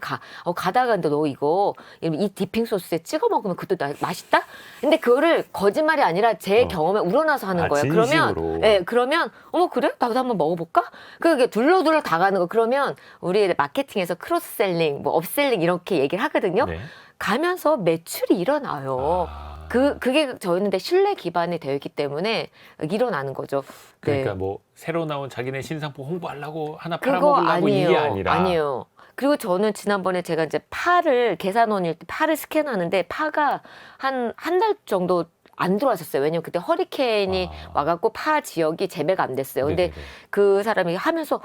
가다가 근데 너 이거 이 디핑 소스에 찍어 먹으면 그것도 맛있다? 근데 그거를 거짓말이 아니라 제 경험에 우러나서 하는 거예요. 진심으로. 그러면 네, 그러면 어머 그래? 나도 한번 먹어볼까? 그게 둘러둘러 다 가는 거. 그러면 우리 마케팅에서 크로스셀링, 뭐 업셀링 이렇게 얘기를 하거든요. 네. 가면서 매출이 일어나요. 아. 그게 저희는 근데 신뢰 기반이 되어 있기 때문에 일어나는 거죠. 그러니까 네. 뭐 새로 나온 자기네 신상품 홍보하려고 하나 그거 팔아먹으려고 아니에요. 이게 아니라. 아니에요. 그리고 저는 지난번에 제가 이제 파를 계산원일 때 파를 스캔하는데 파가 한 달 정도 안 들어왔었어요. 왜냐면 그때 허리케인이 와갖고 파 지역이 재배가 안 됐어요. 근데 네네네. 그 사람이 하면서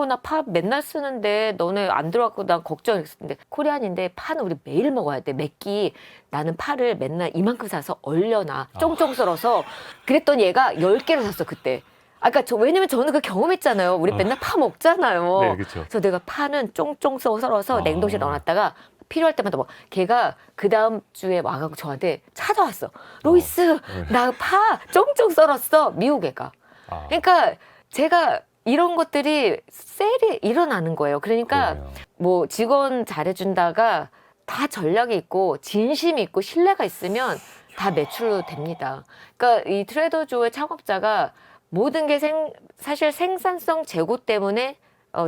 나 파 맨날 쓰는데 너네 안 들어왔고 난 걱정했었는데 코리안인데 파는 우리 매일 먹어야 돼. 매끼 나는 파를 맨날 이만큼 사서 얼려놔. 쫑쫑 썰어서 그랬더니 얘가 10개를 샀어 그때. 그러니까 왜냐면 저는 그 경험했잖아요. 우리 맨날 파 먹잖아요. 네, 그렇죠. 그래서 내가 파는 쫑쫑 썰어서 냉동실에 넣어놨다가 필요할 때마다 걔가 그 다음 주에 와가지고 저한테 찾아왔어. 로이스, 나 파 쫑쫑 썰었어. 미국 애가. 그러니까 제가 이런 것들이 셀이 일어나는 거예요. 그러니까 그러네요. 뭐 직원 잘해준다가 다 전략이 있고 진심이 있고 신뢰가 있으면 다 매출로 됩니다. 그러니까 이 트레이더조의 창업자가 모든 게 사실 생산성 제고 때문에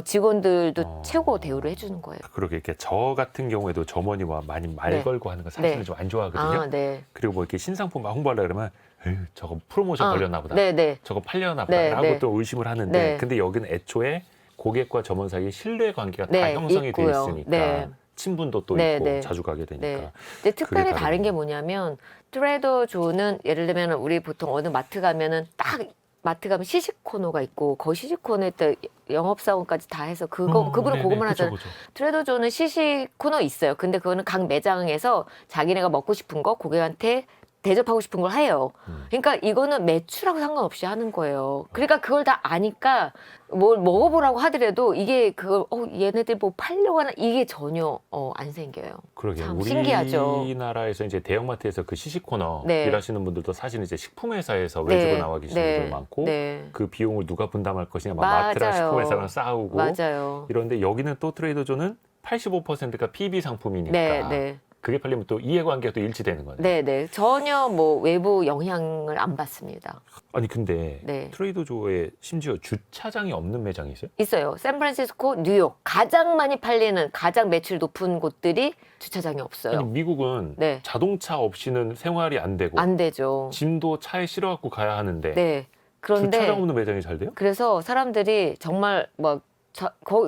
직원들도 최고 대우를 해주는 거예요. 그러게 이렇게 저 같은 경우에도 점원이와 많이 말 네. 걸고 하는 거 사실은 네. 좀 안 좋아하거든요. 네. 그리고 뭐 이렇게 신상품 막 홍보하려고 그러면 에휴, 저거 프로모션 걸렸나 보다. 네. 저거 팔려나 보다. 네, 라고 네. 또 의심을 하는데 네. 근데 여기는 애초에 고객과 점원 사이에 신뢰 관계가 다 네, 형성이 돼 있고요. 있으니까 네. 친분도 또 네, 있고 네. 자주 가게 되니까. 네. 근데 특별히 그게 다른 게 다르네요. 뭐냐면 트레이더조는 예를 들면 우리 보통 어느 마트 가면은 딱 마트 가면 시식 코너가 있고 거기 시식 코너에 또 영업사원까지 다 해서 그분은 네네, 그거만 그쵸, 하잖아요. 그쵸. 트레이더조는 시식 코너 있어요. 근데 그거는 각 매장에서 자기네가 먹고 싶은 거 고객한테 대접하고 싶은 걸 해요. 그러니까 이거는 매출하고 상관없이 하는 거예요. 그러니까 그걸 다 아니까 뭘 먹어보라고 하더라도 이게 그걸 얘네들 뭐 팔려고 하나 이게 전혀 안 생겨요. 그러게 참 신기하죠. 우리나라에서 이제 대형마트에서 그 시식 코너 네. 일하시는 분들도 사실 이제 식품회사에서 외주로 나와 계시는 분들 많고 네. 그 비용을 누가 분담할 것이냐 막 맞아요. 마트랑 식품회사랑 싸우고 맞아요. 이런데 여기는 또 트레이더조는 85%가 PB 상품이니까 네. 그게 팔리면 또 이해관계가 또 일치되는 거네요. 네. 전혀 뭐 외부 영향을 안 받습니다. 아니 근데 네. 트레이더조에 심지어 주차장이 없는 매장이 있어요? 있어요. 샌프란시스코, 뉴욕 가장 많이 팔리는 가장 매출 높은 곳들이 주차장이 없어요. 아니 미국은 네. 자동차 없이는 생활이 안 되고 안 되죠. 짐도 차에 실어갖고 가야 하는데 네. 그런데 주차장 없는 매장이 잘 돼요? 그래서 사람들이 정말 뭐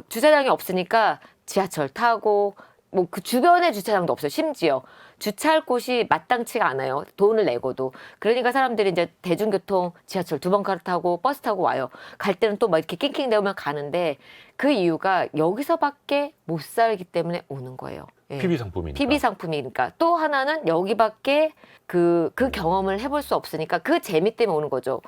주차장이 없으니까 지하철 타고 뭐 그 주변에 주차장도 없어요. 심지어 주차할 곳이 마땅치가 않아요. 돈을 내고도. 그러니까 사람들이 이제 대중교통, 지하철 2번 갈아타고 버스 타고 와요. 갈 때는 또 막 이렇게 낑낑대면 가는데 그 이유가 여기서밖에 못 살기 때문에 오는 거예요. 예. PB 상품이니까. PB 상품이니까. 또 하나는 여기밖에 그 경험을 해볼 수 없으니까 그 재미 때문에 오는 거죠.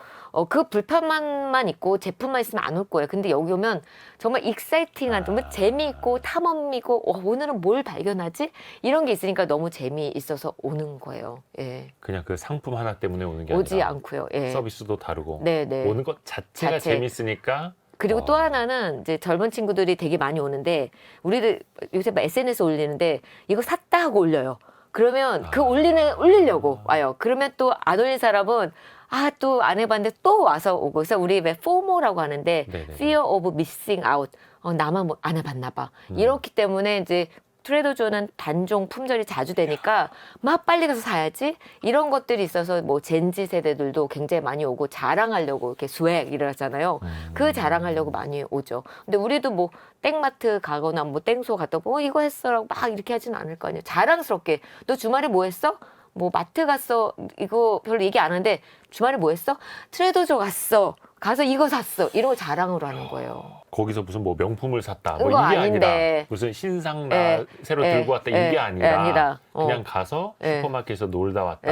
그 불편만 있고 제품만 있으면 안 올 거예요. 근데 여기 오면 정말 익사이팅한, 정말 재미있고 탐험이고, 오늘은 뭘 발견하지? 이런 게 있으니까 너무 재미있어서 오는 거예요. 예. 그냥 그 상품 하나 때문에 오는 게 오지 아니라 않고요. 예. 서비스도 다르고 네, 네. 오는 것 자체가 자체. 재밌으니까. 그리고 또 하나는 이제 젊은 친구들이 되게 많이 오는데 우리들 요새 막 SNS 올리는데 이거 샀다 하고 올려요. 그러면 그 올리려고 와요. 그러면 또 안 올린 사람은 또 안 해봤는데 또 와서 오고. 그래서 우리 왜 FOMO라고 하는데 네네네. Fear of Missing Out. 나만 뭐 안 해봤나 봐. 이렇기 때문에 이제 트레이더조는 단종 품절이 자주 되니까 막 빨리 가서 사야지, 이런 것들이 있어서 뭐 젠지 세대들도 굉장히 많이 오고 자랑하려고 이렇게 스웩 이러잖아요. 그 자랑하려고 많이 오죠. 근데 우리도 뭐 땡마트 가거나 뭐 땡소 갔다 오고 이거 했어라고 막 이렇게 하지는 않을 거 아니에요. 자랑스럽게 너 주말에 뭐 했어? 뭐 마트 갔어. 이거 별로 얘기 안 하는데 주말에 뭐 했어? 트레이더조 갔어. 가서 이거 샀어. 이런 거 자랑으로 하는 거예요. 거기서 무슨 뭐 명품을 샀다. 뭐 그거 이게 아닌데. 아니라 무슨 신상 예, 새로 예, 들고 왔다. 예, 이게 아니라 그냥 어. 가서 예. 슈퍼마켓에서 놀다 왔다.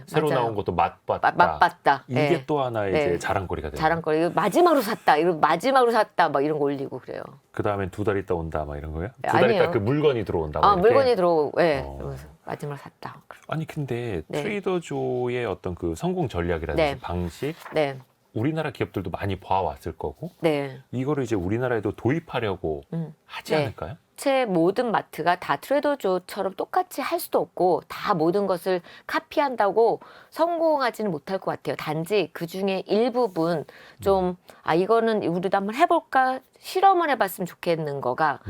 새로 맞아요. 나온 것도 맛봤다. 맛봤다. 이게 예. 또 하나의 네. 이제 자랑거리가 되는. 자랑거리. 이거 마지막으로 샀다. 이거 마지막으로 샀다. 막 이런 거 올리고 그래요. 그 다음엔 2달 있다 온다. 막 이런 거요? 네, 2달 있다 아니에요. 그 물건이 들어온다. 막 이렇게? 물건이 들어오고, 예. 어. 이러면서 마지막으로 샀다. 아니 근데 네. 트레이더조의 어떤 그 성공 전략이라든지 네. 방식, 네. 우리나라 기업들도 많이 봐왔을 거고 네. 이거를 이제 우리나라에도 도입하려고 하지 네. 않을까요? 체 모든 마트가 다 트레이더조처럼 똑같이 할 수도 없고 다 모든 것을 카피한다고 성공하지는 못할 것 같아요. 단지 그 중에 일부분 좀 이거는 우리도 한번 해볼까 실험을 해봤으면 좋겠는 거가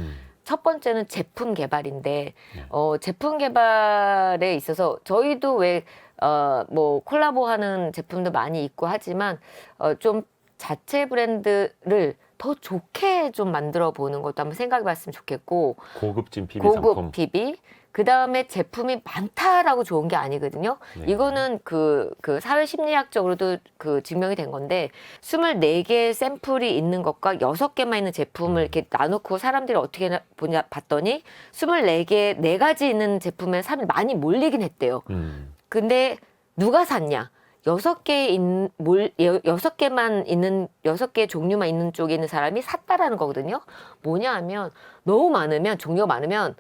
첫 번째는 제품 개발인데 제품 개발에 있어서 저희도 왜 뭐 콜라보하는 제품도 많이 있고 하지만 좀 자체 브랜드를 더 좋게 좀 만들어 보는 것도 한번 생각해 봤으면 좋겠고, 고급진 PB 고급 상품. PB, 그 다음에 제품이 많다라고 좋은 게 아니거든요. 네. 이거는 그 사회 심리학적으로도 그 증명이 된 건데 24개 샘플이 있는 것과 6개만 있는 제품을 이렇게 나놓고 사람들이 어떻게 보냐 봤더니 24개, 4가지 있는 제품에 사람이 많이 몰리긴 했대요. 근데 누가 샀냐? 6개만 있는, 6개 종류만 있는 쪽에 있는 사람이 샀다라는 거거든요. 뭐냐 하면, 너무 많으면, 종류가 많으면,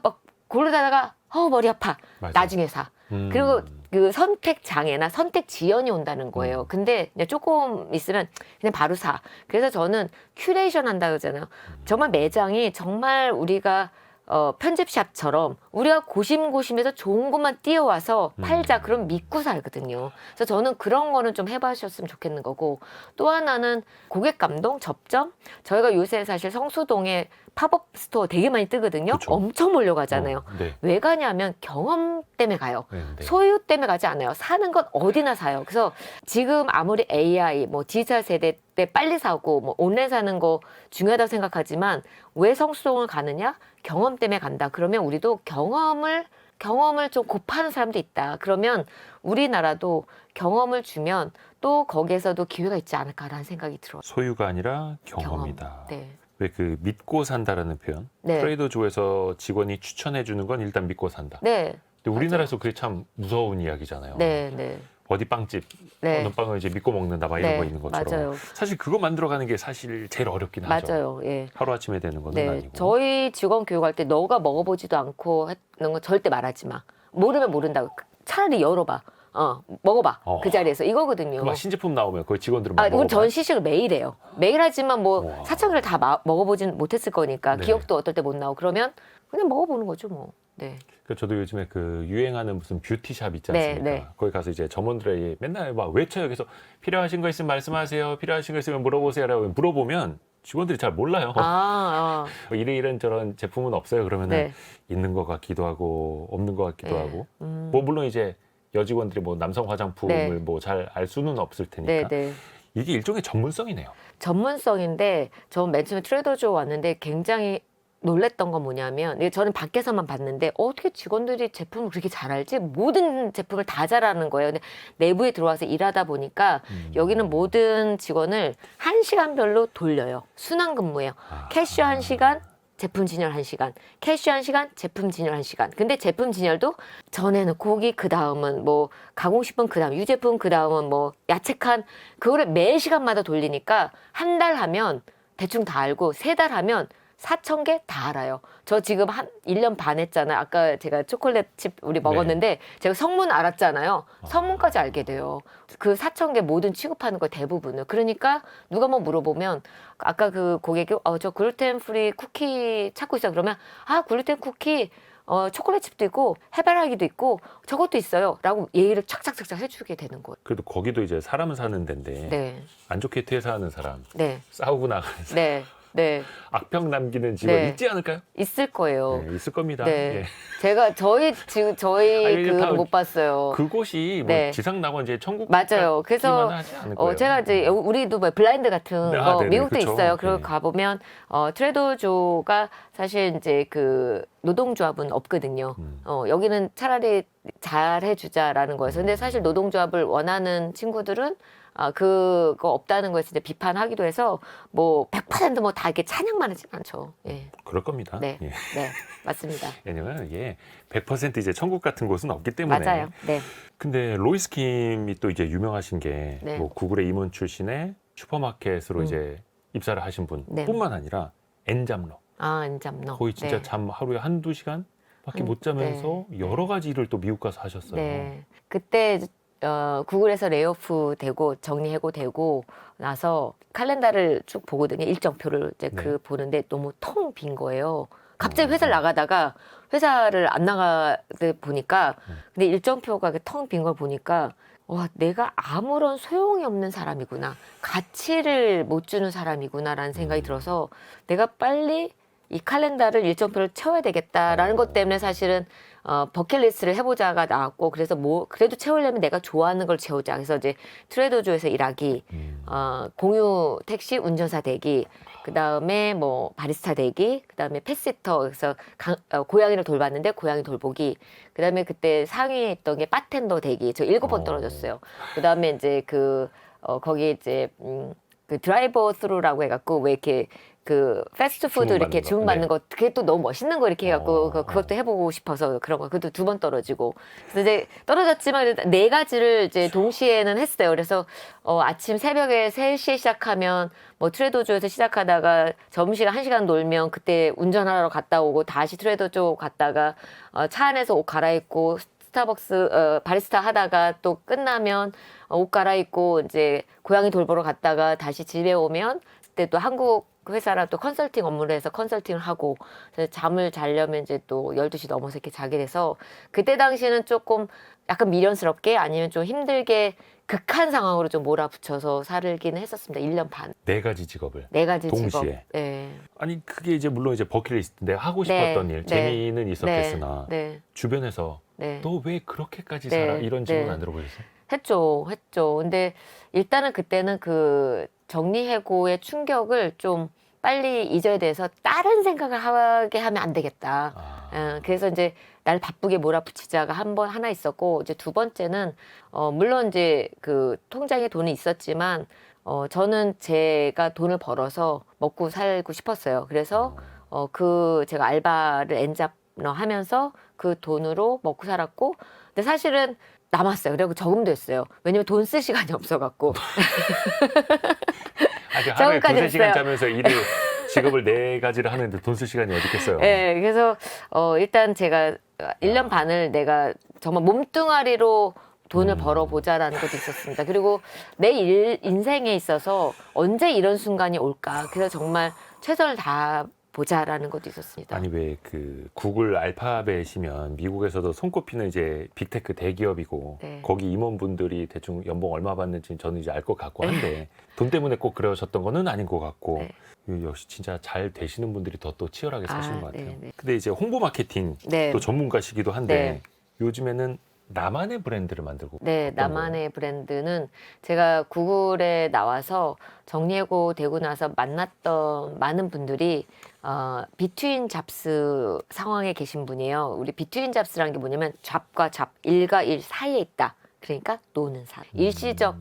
막 고르다가, 머리 아파. 맞아요. 나중에 사. 그리고 그 선택 장애나 선택 지연이 온다는 거예요. 근데 그냥 조금 있으면 그냥 바로 사. 그래서 저는 큐레이션 한다 그러잖아요. 정말 매장이 정말 우리가 편집샵처럼 우리가 고심고심해서 좋은 것만 띄워와서 팔자. 그럼 믿고 살거든요. 그래서 저는 그런 거는 좀 해보셨으면 좋겠는 거고, 또 하나는 고객 감동, 접점. 저희가 요새 사실 성수동에 팝업 스토어 되게 많이 뜨거든요. 그쵸. 엄청 몰려가잖아요. 네. 왜 가냐면 경험 때문에 가요. 네. 소유 때문에 가지 않아요. 사는 건 어디나 사요. 그래서 지금 아무리 AI, 뭐 디지털 세대 때 빨리 사고 뭐 온라인 사는 거 중요하다고 생각하지만 왜 성수동을 가느냐? 경험 때문에 간다. 그러면 우리도 경험을 좀 곱하는 사람도 있다. 그러면 우리나라도 경험을 주면 또 거기에서도 기회가 있지 않을까라는 생각이 들어요. 소유가 아니라 경험이다. 네. 왜 그 믿고 산다라는 표현? 네. 트레이더조에서 직원이 추천해 주는 건 일단 믿고 산다. 네. 근데 우리나라에서 그게 참 무서운 이야기잖아요. 네. 네. 어디 빵집, 네. 어느 빵을 이제 믿고 먹는다 막 이런 네, 거 있는 것처럼. 맞아요. 사실 그거 만들어가는 게 사실 제일 어렵긴 하죠. 맞아요. 예. 하루아침에 되는 거는 네, 아니고. 저희 직원 교육할 때 너가 먹어보지도 않고 했는 거 절대 말하지 마. 모르면 모른다고. 차라리 열어봐. 먹어봐. 그 자리에서 이거거든요. 막 신제품 나오면 그 직원들은 막 이건 먹어봐요. 전 시식을 매일 해요. 매일 하지만 뭐 우와. 4,000개를 다 먹어보진 못했을 거니까 네. 기억도 어떨 때 못 나고 그러면 그냥 먹어보는 거죠 뭐. 네. 저도 요즘에 그 유행하는 무슨 뷰티샵 있지 네, 않습니까? 네. 거기 가서 이제 점원들이 맨날 막 외쳐요. 그래서 필요하신 거 있으면 말씀하세요. 필요하신 거 있으면 물어보세요라고 물어보면 직원들이 잘 몰라요. 이런 제품은 없어요. 그러면은 네. 있는 것 같기도 하고 없는 것 같기도 네. 하고. 뭐 물론 이제 여직원들이 뭐 남성 화장품을 네. 뭐 잘 알 수는 없을 테니까. 네. 이게 일종의 전문성이네요. 전문성인데 전 맨 처음에 트레이더조 왔는데 굉장히 놀랬던 건 뭐냐면 이게 저는 밖에서만 봤는데 어떻게 직원들이 제품을 그렇게 잘 알지? 모든 제품을 다 잘 아는 거예요. 근데 내부에 들어와서 일하다 보니까 여기는 모든 직원을 1시간별로 돌려요. 순환 근무예요. 캐셔 1시간, 제품 진열 1시간, 캐셔 1시간, 제품 진열 1시간. 근데 제품 진열도 전에는 고기, 그 다음은 뭐 가공식품, 그 다음 유제품, 그 다음은 뭐 야채칸, 그거를 매 시간마다 돌리니까 한 달 하면 대충 다 알고 3달 하면 4,000개 다 알아요. 저 지금 한 1년 반 했잖아요. 아까 제가 초콜릿 칩 우리 먹었는데 제가 성문 알았잖아요. 성문까지 알게 돼요. 그 4,000개 모든 취급하는 거 대부분은. 그러니까 누가 뭐 물어보면 아까 그 고객이 저 글루텐 프리 쿠키 찾고 있어. 그러면 글루텐 쿠키 초콜릿 칩도 있고 해바라기도 있고 저것도 있어요. 라고 얘기를 착착착착 해주게 되는 거예요. 그래도 거기도 이제 사람 사는 데인데 네. 안 좋게 퇴사하는 사람, 네. 싸우고 나가는 사람, 네. 네. 악평 남기는 직원 네. 있지 않을까요? 있을 거예요. 네, 있을 겁니다. 네. 예. 제가 저희 아니, 그 다 못 봤어요. 그곳이 뭐 네. 지상낙원 이제 천국 맞아요. 그래서 하지 않을 거예요. 제가 이제 우리도 뭐 블라인드 같은 네, 거 네네, 미국도 그쵸. 있어요. 그리고 네. 가보면 트레더조가 사실 이제 그 노동조합은 없거든요. 여기는 차라리 잘 해주자라는 거여서. 근데 사실 노동조합을 원하는 친구들은 그거 없다는 거에서 이제 비판하기도 해서 뭐 100% 다 이렇게 찬양만 하진 않죠. 예. 그럴 겁니다. 네. 예. 네. 맞습니다. 왜냐면 이게 100% 이제 천국 같은 곳은 없기 때문에. 맞아요. 네. 근데 로이스 킴이 또 이제 유명하신 게 네. 뭐 구글의 임원 출신의 슈퍼마켓으로 이제 입사를 하신 네. 분뿐만 아니라 엔잡러. 엔잡너. 거의 진짜 네. 잠 하루에 한두 시간밖에 못 자면서 네. 여러 가지 일을 또 미국 가서 하셨어요. 네. 그때 구글에서 레이오프 되고 정리해고되고 나서 칼렌더를 쭉 보거든요. 일정표를 이제 네. 그 보는데 너무 텅 빈 거예요. 갑자기 회사를 나가다가 회사를 안 나가다 보니까 근데 일정표가 텅 빈 걸 보니까 와, 내가 아무런 소용이 없는 사람이구나. 가치를 못 주는 사람이구나라는 생각이 들어서 내가 빨리 이 칼렌더를 일정표를 채워야 되겠다라는 것 때문에 사실은 버킷리스트를 해보자가 나왔고 그래서 뭐 그래도 채우려면 내가 좋아하는 걸 채우자. 그래서 이제 트레더조에서 일하기, 공유 택시 운전사 되기, 그 다음에 뭐 바리스타 되기, 그 다음에 펫시터 그래서 고양이를 돌봤는데 고양이 돌보기, 그 다음에 그때 상위에 있던 게 바텐더 되기. 저 7번 떨어졌어요. 그 다음에 이제 거기 이제 그 드라이버 스루라고 해갖고 왜 이렇게 그 패스트푸드 이렇게 주문받는 거 그게 또 너무 멋있는 거 이렇게 해갖고 그것도 해보고 싶어서 그런 거 그것도 2번 떨어지고 그래서 이제 떨어졌지만 4가지를 이제 동시에는 했어요. 그래서 아침 새벽에 3시에 시작하면 뭐 트레더조에서 시작하다가 점심시간 1시간 놀면 그때 운전하러 갔다 오고 다시 트레더조 갔다가 차 안에서 옷 갈아입고 스타벅스 바리스타 하다가 또 끝나면 옷 갈아입고 이제 고양이 돌보러 갔다가 다시 집에 오면 그때 또 한국 회사랑 또 컨설팅 업무를 해서 컨설팅을 하고 그래서 잠을 자려면 이제 또 12시 넘어서 이렇게 자게 돼서 그때 당시에는 조금 약간 미련스럽게 아니면 좀 힘들게 극한 상황으로 좀 몰아붙여서 살기는 했었습니다. 1년 반. 4가지 직업을. 4가지 동시에. 직업. 네. 아니 그게 이제 물론 이제 버킷리스트 내가 하고 네, 싶었던 일, 네, 재미는 있었겠으나 네. 주변에서 네. 너 왜 그렇게까지 네, 살아? 이런 질문 네. 안 들어보셨어요? 했죠. 근데 일단은 그때는 그 정리해고의 충격을 좀 빨리 잊어야 돼서 다른 생각을 하게 하면 안 되겠다. 그래서 이제 날 바쁘게 몰아붙이자가 하나 있었고 이제 2번째는 물론 이제 그 통장에 돈이 있었지만 저는 제가 돈을 벌어서 먹고 살고 싶었어요. 그래서 그 제가 알바를 엔잡러 하면서 그 돈으로 먹고 살았고 근데 사실은 남았어요. 그리고 저금도 했어요. 왜냐면 돈 쓸 시간이 없어갖고. 하루에 저금까지 2-3시간 했어요. 자면서 직업을 4가지를 하는데 돈 쓸 시간이 어디 있겠어요? 네, 그래서 일단 제가 1년 반을 내가 정말 몸뚱아리로 돈을 벌어보자라는 것도 있었습니다. 그리고 내 인생에 있어서 언제 이런 순간이 올까? 그래서 정말 최선을 다보자라는 것도 있었습니다. 아니 왜 그 구글 알파벳이면 미국에서도 손꼽히는 이제 빅테크 대기업이고 네. 거기 임원분들이 대충 연봉 얼마 받는지 저는 이제 알 것 같고 한데 돈 때문에 꼭 그러셨던 거는 아닌 것 같고 역시 진짜 잘 되시는 분들이 더 치열하게 사시는 것 같아요. 네. 근데 이제 홍보 마케팅 네. 또 전문가시기도 한데 요즘에는 나만의 브랜드를 만들고. 네, 어떤 나만의 브랜드는 제가 구글에 나와서 정리해고 되고 나서 만났던 많은 분들이 비트윈 잡스 상황에 계신 분이에요. 우리 비트윈 잡스라는 게 뭐냐면 잡과 잡, 일과 일 사이에 있다. 그러니까 노는 사람. 일시적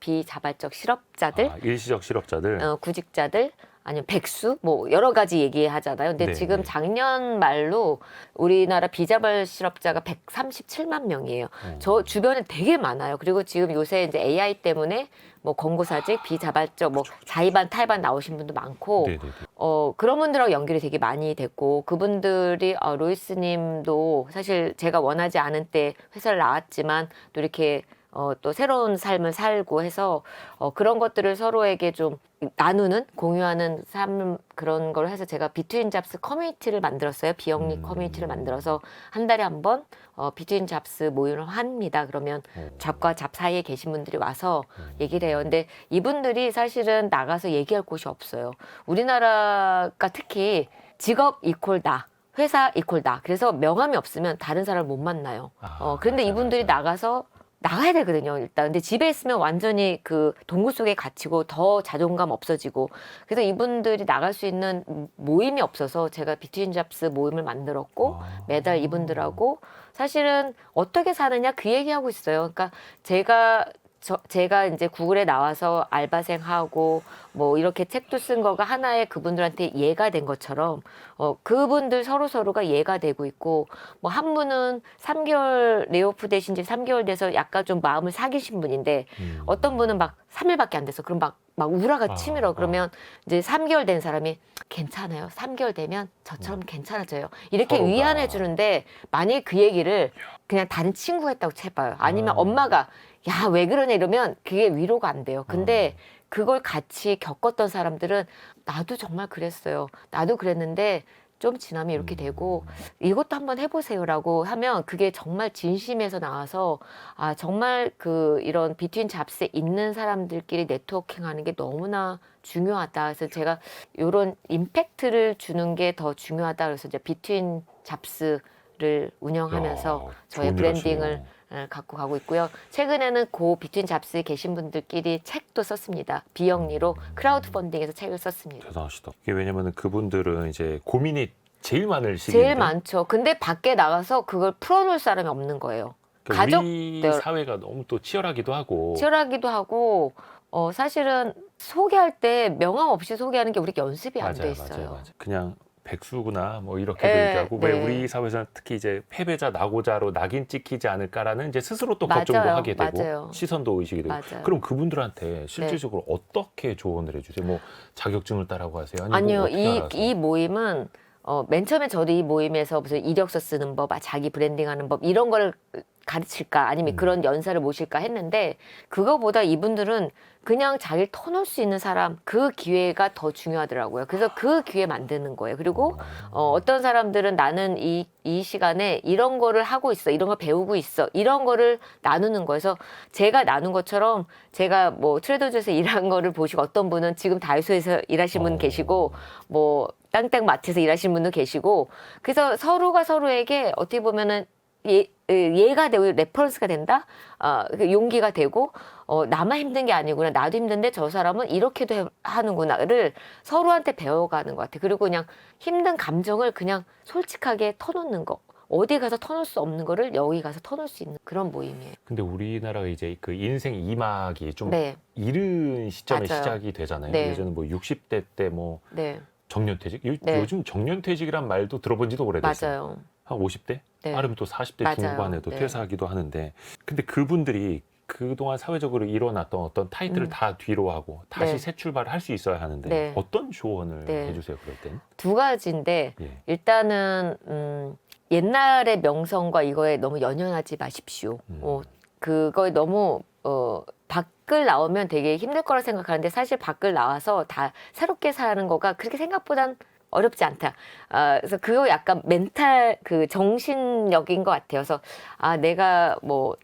비자발적 실업자들, 일시적 실업자들. 구직자들, 아니면 백수, 뭐 여러 가지 얘기하잖아요. 근데 네, 지금 네. 작년 말로 우리나라 비자발 실업자가 137만 명이에요. 저 주변에 되게 많아요. 그리고 지금 요새 이제 AI 때문에 뭐 권고사직, 비자발적, 뭐 자의반, 타의반 나오신 분도 많고, 네네네. 그런 분들하고 연결이 되게 많이 됐고, 그분들이 로이스님도 사실 제가 원하지 않은 때 회사를 나왔지만 또 이렇게 또 새로운 삶을 살고 해서 그런 것들을 서로에게 좀 나누는 공유하는 삶 그런 걸 해서 제가 비트윈 잡스 커뮤니티를 만들었어요. 비영리 커뮤니티를 만들어서 한 달에 한 번 비트윈 잡스 모임을 합니다. 그러면 잡과 잡 사이에 계신 분들이 와서 얘기를 해요. 근데 이분들이 사실은 나가서 얘기할 곳이 없어요. 우리나라가 특히 직업 이퀄 나. 회사 이퀄 나. 그래서 명함이 없으면 다른 사람을 못 만나요. 그런데 맞아, 이분들이 맞아. 나가서 나가야 되거든요, 일단. 근데 집에 있으면 완전히 그 동굴 속에 갇히고 더 자존감 없어지고. 그래서 이분들이 나갈 수 있는 모임이 없어서 제가 비트윈 잡스 모임을 만들었고, 매달 이분들하고 사실은 어떻게 사느냐 그 얘기하고 있어요. 그러니까 제가 이제 구글에 나와서 알바생 하고 뭐 이렇게 책도 쓴 거가 하나의 그분들한테 예가 된 것처럼 그분들 서로가 예가 되고 있고 뭐 한 분은 3개월 레이오프 되신 지 3개월 돼서 약간 좀 마음을 사귀신 분인데 어떤 분은 막 3일밖에 안 돼서 그럼 막 우라가 치밀어. 그러면 이제 3개월 된 사람이 괜찮아요. 3개월 되면 저처럼 괜찮아져요. 이렇게 서로가. 위안해 주는데 만약에 그 얘기를 그냥 다른 친구가 했다고 해봐요. 아니면 엄마가 야, 왜 그러냐 이러면 그게 위로가 안 돼요. 근데 그걸 같이 겪었던 사람들은 나도 정말 그랬어요. 나도 그랬는데 좀 지나면 이렇게 되고 이것도 한번 해보세요라고 하면 그게 정말 진심에서 나와서 정말 이런 비트윈 잡스에 있는 사람들끼리 네트워킹하는 게 너무나 중요하다. 그래서 제가 이런 임팩트를 주는 게 더 중요하다. 그래서 이제 비트윈 잡스를 운영하면서 저의 좋은 일 브랜딩을 하시네요. 갖고 가고 있고요. 최근에는 비트윈 잡스에 계신 분들끼리 책도 썼습니다. 비영리로 크라우드 펀딩에서 책을 썼습니다. 대단하시다. 이게 왜냐면은 그분들은 이제 고민이 제일 많을 시기인데. 제일 많죠. 근데 밖에 나가서 그걸 풀어놓을 사람이 없는 거예요. 그러니까 우리 사회가 너무 또 치열하기도 하고. 치열하기도 하고 사실은 소개할 때 명함 없이 소개하는 게 우리 연습이 안 돼 있어요. 맞아요. 그냥 백수구나 뭐 이렇게 네, 얘기하고 왜 네. 우리 사회에서는 특히 이제 패배자 나고자로 낙인 찍히지 않을까라는 이제 스스로 또 맞아요, 걱정도 하게 되고 맞아요. 시선도 의식이 되고. 맞아요. 그럼 그분들한테 실질적으로 어떻게 조언을 해주세요? 뭐 자격증을 따라고 하세요? 아니면 아니요, 어떻게 알아서? 이 모임은 맨 처음에 저도 이 모임에서 무슨 이력서 쓰는 법, 자기 브랜딩하는 법 이런 걸 가르칠까 아니면 그런 연사를 모실까 했는데 그거보다 이분들은 그냥 자기를 터놓을 수 있는 사람 그 기회가 더 중요하더라고요. 그래서 그 기회 만드는 거예요. 그리고 어떤 사람들은 나는 이 시간에 이런 거를 하고 있어, 이런 걸 배우고 있어, 이런 거를 나누는 거여서 제가 나눈 것처럼 제가 뭐 트레더즈에서 일한 거를 보시고 어떤 분은 지금 다이소에서 일하신 분 계시고 뭐 땅땅 마트에서 일하신 분도 계시고 그래서 서로가 서로에게 어떻게 보면은 얘가 되고 레퍼런스가 된다. 용기가 되고 나만 힘든 게 아니구나. 나도 힘든데 저 사람은 이렇게도 하는구나를 서로한테 배워가는 것 같아요. 그리고 그냥 힘든 감정을 그냥 솔직하게 터놓는 거. 어디 가서 터놓을 수 없는 거를 여기 가서 터놓을 수 있는 그런 모임이에요. 근데 우리나라가 이제 그 인생 2막이 좀 네. 이른 시점에 맞아요. 시작이 되잖아요. 네. 예전에 뭐 60대 때 뭐 네. 정년퇴직? 네. 요즘 정년퇴직이란 말도 들어본 지도 오래됐어요. 맞아요. 한 50대? 네. 아니면 또 40대 맞아요. 중반에도 네. 퇴사하기도 하는데 근데 그분들이 그동안 사회적으로 일어났던 어떤 타이틀을 다 뒤로 하고 다시 네. 새 출발을 할 수 있어야 하는데 네. 어떤 조언을 네. 해주세요 그럴 땐? 두 가지인데 예. 일단은 옛날의 명성과 이거에 너무 연연하지 마십시오. 그거에 너무 밖을 나오면 되게 힘들 거라 생각하는데 사실 밖을 나와서 다 새롭게 사는 거가 그렇게 생각보단 어렵지 않다. 그래서 그거 약간 멘탈 정신력인 것 같아요. 그래서 내가 뭐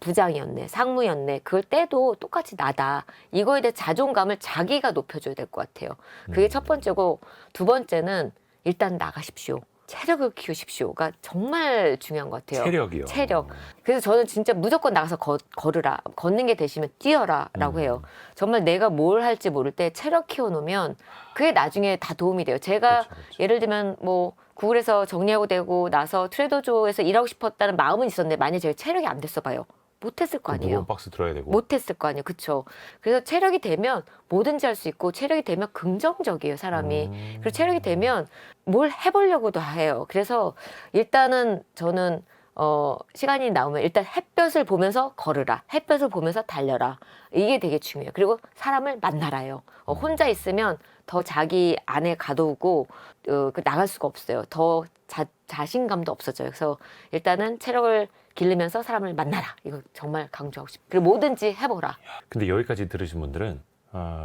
부장이었네, 상무였네. 그걸 때도 똑같이 나다. 이거에 대해 자존감을 자기가 높여줘야 될 것 같아요. 그게 첫 번째고 두 번째는 일단 나가십시오. 체력을 키우십시오가 정말 중요한 것 같아요. 체력이요. 체력. 그래서 저는 진짜 무조건 나가서 걸으라. 걷는 게 되시면 뛰어라라고 해요. 정말 내가 뭘 할지 모를 때 체력 키워놓으면 그게 나중에 다 도움이 돼요. 제가 그렇죠, 그렇죠. 예를 들면 뭐 구글에서 정리하고 되고 나서 트레더조에서 일하고 싶었다는 마음은 있었는데 만약에 제가 체력이 안 됐어 봐요. 못했을 거 아니에요. 무거운 박스 들어야 되고. 못했을 거 아니에요. 그쵸? 그래서 체력이 되면 뭐든지 할 수 있고 체력이 되면 긍정적이에요, 사람이. 그리고 체력이 되면 뭘 해보려고도 해요. 그래서 일단은 저는 시간이 나오면 일단 햇볕을 보면서 걸으라. 햇볕을 보면서 달려라. 이게 되게 중요해요. 그리고 사람을 만나라요. 혼자 있으면 더 자기 안에 가두고 나갈 수가 없어요. 더 자신감도 없어져요. 그래서 일단은 체력을 기르면서 사람을 만나라. 이거 정말 강조하고 싶어요. 그리고 뭐든지 해보라. 근데 여기까지 들으신 분들은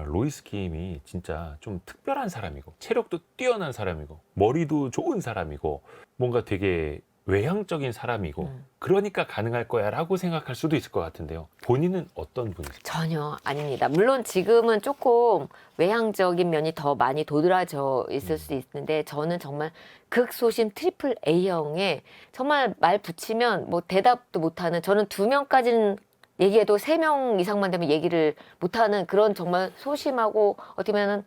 로이스 킴이 진짜 좀 특별한 사람이고 체력도 뛰어난 사람이고 머리도 좋은 사람이고 뭔가 되게 외향적인 사람이고 그러니까 가능할 거야 라고 생각할 수도 있을 것 같은데요. 본인은 어떤 분이세요? 전혀 아닙니다. 물론 지금은 조금 외향적인 면이 더 많이 도드라져 있을 수 있는데 저는 정말 극소심 트리플 A형에 정말 말 붙이면 뭐 대답도 못하는 저는 2명까지는 얘기해도 3명 이상만 되면 얘기를 못하는 그런 정말 소심하고 어떻게 보면은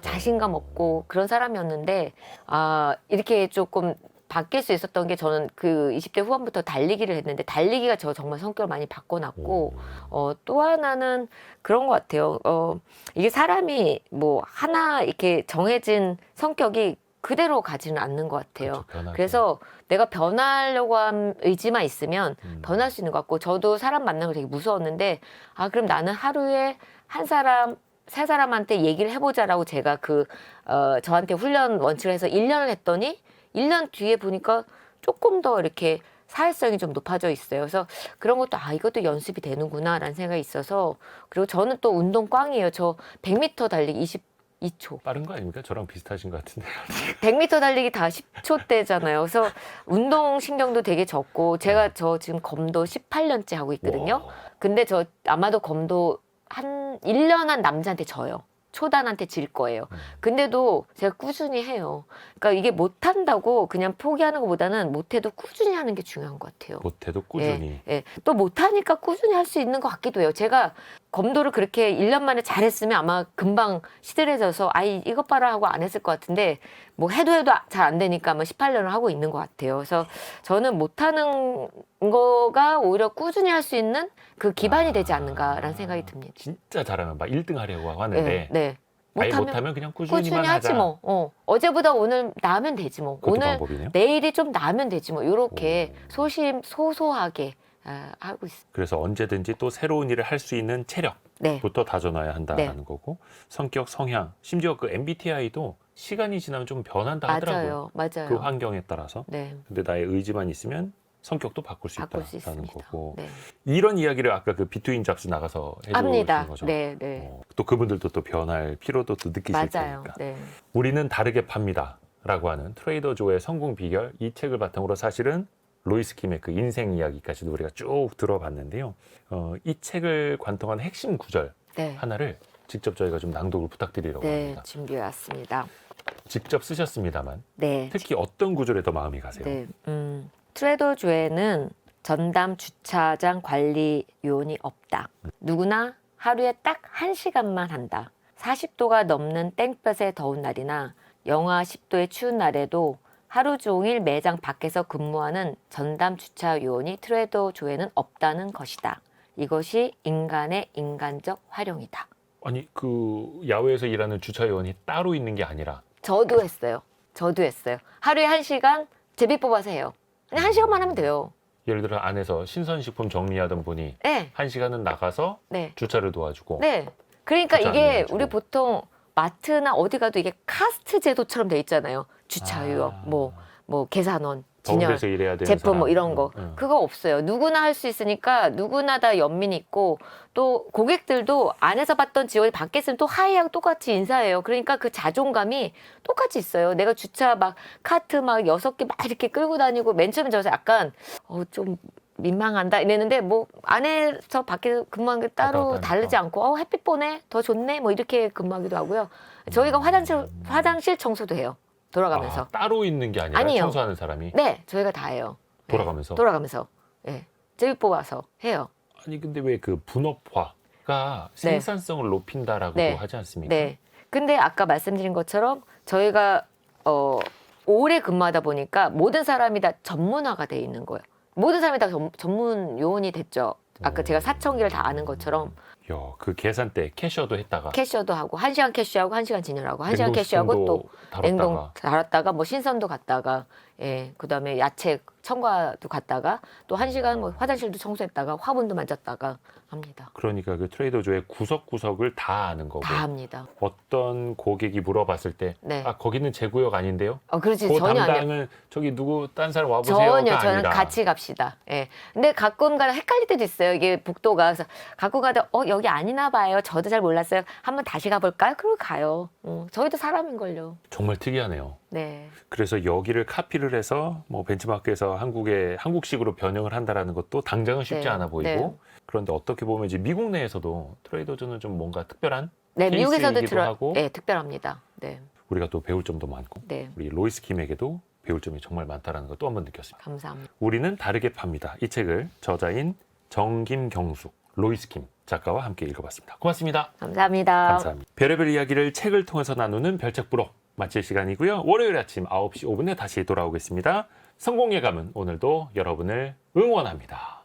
자신감 없고 그런 사람이었는데 이렇게 조금 바뀔 수 있었던 게 저는 그 20대 후반부터 달리기를 했는데 달리기가 저 정말 성격을 많이 바꿔놨고 또 하나는 그런 것 같아요. 이게 사람이 뭐 하나 이렇게 정해진 성격이 그대로 가지는 않는 것 같아요. 그렇죠, 그래서 내가 변하려고 한 의지만 있으면 변할 수 있는 것 같고 저도 사람 만나는 거 되게 무서웠는데 그럼 나는 하루에 한 사람 세 사람한테 얘기를 해보자라고 제가 저한테 훈련 원칙을 해서 1년을 했더니 1년 뒤에 보니까 조금 더 이렇게 사회성이 좀 높아져 있어요. 그래서 그런 것도 이것도 연습이 되는구나라는 생각이 있어서 그리고 저는 또 운동 꽝이에요. 저 100m 달리기 22초. 빠른 거 아닙니까? 저랑 비슷하신 것 같은데. 100m 달리기 다 10초대잖아요. 그래서 운동 신경도 되게 적고 제가 저 지금 검도 18년째 하고 있거든요. 와. 근데 저 아마도 검도 한 1년 한 남자한테 져요. 초단한테 질 거예요. 근데도 제가 꾸준히 해요. 그러니까 이게 못한다고 그냥 포기하는 것보다는 못해도 꾸준히 하는 게 중요한 것 같아요. 못해도 꾸준히. 예. 또 못하니까 꾸준히 할 수 있는 것 같기도 해요. 제가 검도를 그렇게 1년 만에 잘했으면 아마 금방 시들해져서 이것 봐라 하고 안 했을 것 같은데 뭐 해도 잘 안 되니까 아마 18년을 하고 있는 것 같아요. 그래서 저는 못하는 거가 오히려 꾸준히 할 수 있는 그 기반이 되지 않는가라는 생각이 듭니다. 진짜 잘하면 막 1등 하려고 하는데 네. 아예 못하면 그냥 꾸준히만 하지 하자. 뭐. 어제보다 오늘 나으면 되지 뭐. 그것도 오늘 방법이네요. 내일이 좀 나으면 되지 뭐. 이렇게 소소하게 하고 있습니다. 그래서 언제든지 또 새로운 일을 할 수 있는 체력부터 네. 다져놔야 한다는 거고 성격, 성향, 심지어 그 MBTI도 시간이 지나면 좀 변한다 하더라고요. 맞아요. 그 환경에 따라서. 네. 근데 나의 의지만 있으면 성격도 바꿀 수 바꿀 수 있다는 있습니다. 거고 네. 이런 이야기를 아까 그 비트윈 잡스 나가서 합니다. 해주신 거죠. 네. 또 그분들도 또 변할 필요도 또 느끼실 맞아요. 테니까. 네. 우리는 다르게 팝니다. 라고 하는 트레이더 조의 성공 비결 이 책을 바탕으로 사실은 로이스 킴의 그 인생 이야기까지도 우리가 쭉 들어봤는데요. 이 책을 관통한 핵심 구절 네. 하나를 직접 저희가 좀 낭독을 부탁드리려고 네. 합니다. 준비해 왔습니다. 직접 쓰셨습니다만 네. 특히 어떤 구절에 더 마음이 가세요? 네. 트레더 조에는 전담 주차장 관리 요원이 없다. 누구나 하루에 딱 1시간만 한다. 40도가 넘는 땡볕의 더운 날이나 영하 10도의 추운 날에도 하루 종일 매장 밖에서 근무하는 전담 주차 요원이 트레더 조에는 없다는 것이다. 이것이 인간의 인간적 활용이다. 아니 그 야외에서 일하는 주차 요원이 따로 있는 게 아니라 저도 했어요. 하루에 1시간 제비 뽑아서 해요. 그냥 1시간만 하면 돼요. 예를 들어 안에서 신선식품 정리하던 분이 네. 1시간은 나가서 네. 주차를 도와주고 네. 그러니까 주차 이게 안내해주고. 우리 보통 마트나 어디 가도 이게 카스트 제도처럼 돼 있잖아요. 주차유업, 뭐 계산원, 더운 진열, 데서 일해야 되는 제품 사람. 뭐 이런 거. 응. 그거 없어요. 누구나 할 수 있으니까 누구나 다 연민이 있고 또 고객들도 안에서 봤던 직원이 밖에 있으면 또 하이하고 똑같이 인사해요. 그러니까 그 자존감이 똑같이 있어요. 내가 주차 막 카트 막 6개 막 이렇게 끌고 다니고 맨 처음에 저서 약간 좀 민망한다 이랬는데 뭐 안에서 밖에 근무하는 게 따로 가까웠다니까. 다르지 않고 햇빛 보네 더 좋네 뭐 이렇게 근무하기도 하고요. 저희가 화장실 청소도 해요. 돌아가면서. 따로 있는 게 아니라 아니에요. 청소하는 사람이 네, 저희가 다 해요. 네, 돌아가면서? 돌아가면서. 예. 제비 뽑아서 해요. 아니 근데 왜 그 분업화가 생산성을 높인다라고도 네. 하지 않습니까? 네. 근데 아까 말씀드린 것처럼 저희가 오래 근무하다 보니까 모든 사람이 다 전문화가 돼 있는 거예요. 모든 사람이 다 전문 요원이 됐죠. 아까 제가 사천기를 다 아는 것처럼 야, 그 계산대 캐셔도 했다가 캐셔도 하고 1시간 캐셔하고 1시간 진열하고 1시간 캐셔하고 또 냉동 달았다가 뭐 신선도 갔다가 예, 그다음에 야채 첨가도 갔다가 또 1시간 뭐 화장실도 청소했다가 화분도 만졌다가 합니다. 그러니까 그 트레이더조의 구석구석을 다 아는 거고 다 합니다. 어떤 고객이 물어봤을 때 네. 거기는 제 구역 아닌데요? 그렇지. 그 전혀 아니에요. 담당은 저기 누구 딴 사람 와보세요가 전혀 저는 아니라 같이 갑시다. 예. 근데 가끔 가다 헷갈릴 때도 있어요. 이게 북도가 그래서 가끔 가다 여기 아니나 봐요. 저도 잘 몰랐어요. 한번 다시 가볼까요? 그러고 가요. 저희도 사람인걸요. 정말 특이하네요. 네. 그래서 여기를 카피를 해서 뭐 벤치마크에서 한국식으로 변형을 한다라는 것도 당장은 쉽지 네. 않아 보이고 네. 그런데 어떻게 보면 이제 미국 내에서도 트레이더조는 좀 뭔가 특별한 네, 미국에서도 케이스이기도 하고 네, 특별합니다. 네. 우리가 또 배울 점도 많고 네. 우리 로이스 킴에게도 배울 점이 정말 많다라는 걸 또 한 번 느꼈습니다. 감사합니다. 우리는 다르게 팝니다. 이 책을 저자인 정김경숙, 로이스 킴 작가와 함께 읽어봤습니다. 고맙습니다. 감사합니다. 감사합니다. 별의별 이야기를 책을 통해서 나누는 별책부록 마칠 시간이고요. 월요일 아침 9시 5분에 다시 돌아오겠습니다. 성공 예감은 오늘도 여러분을 응원합니다.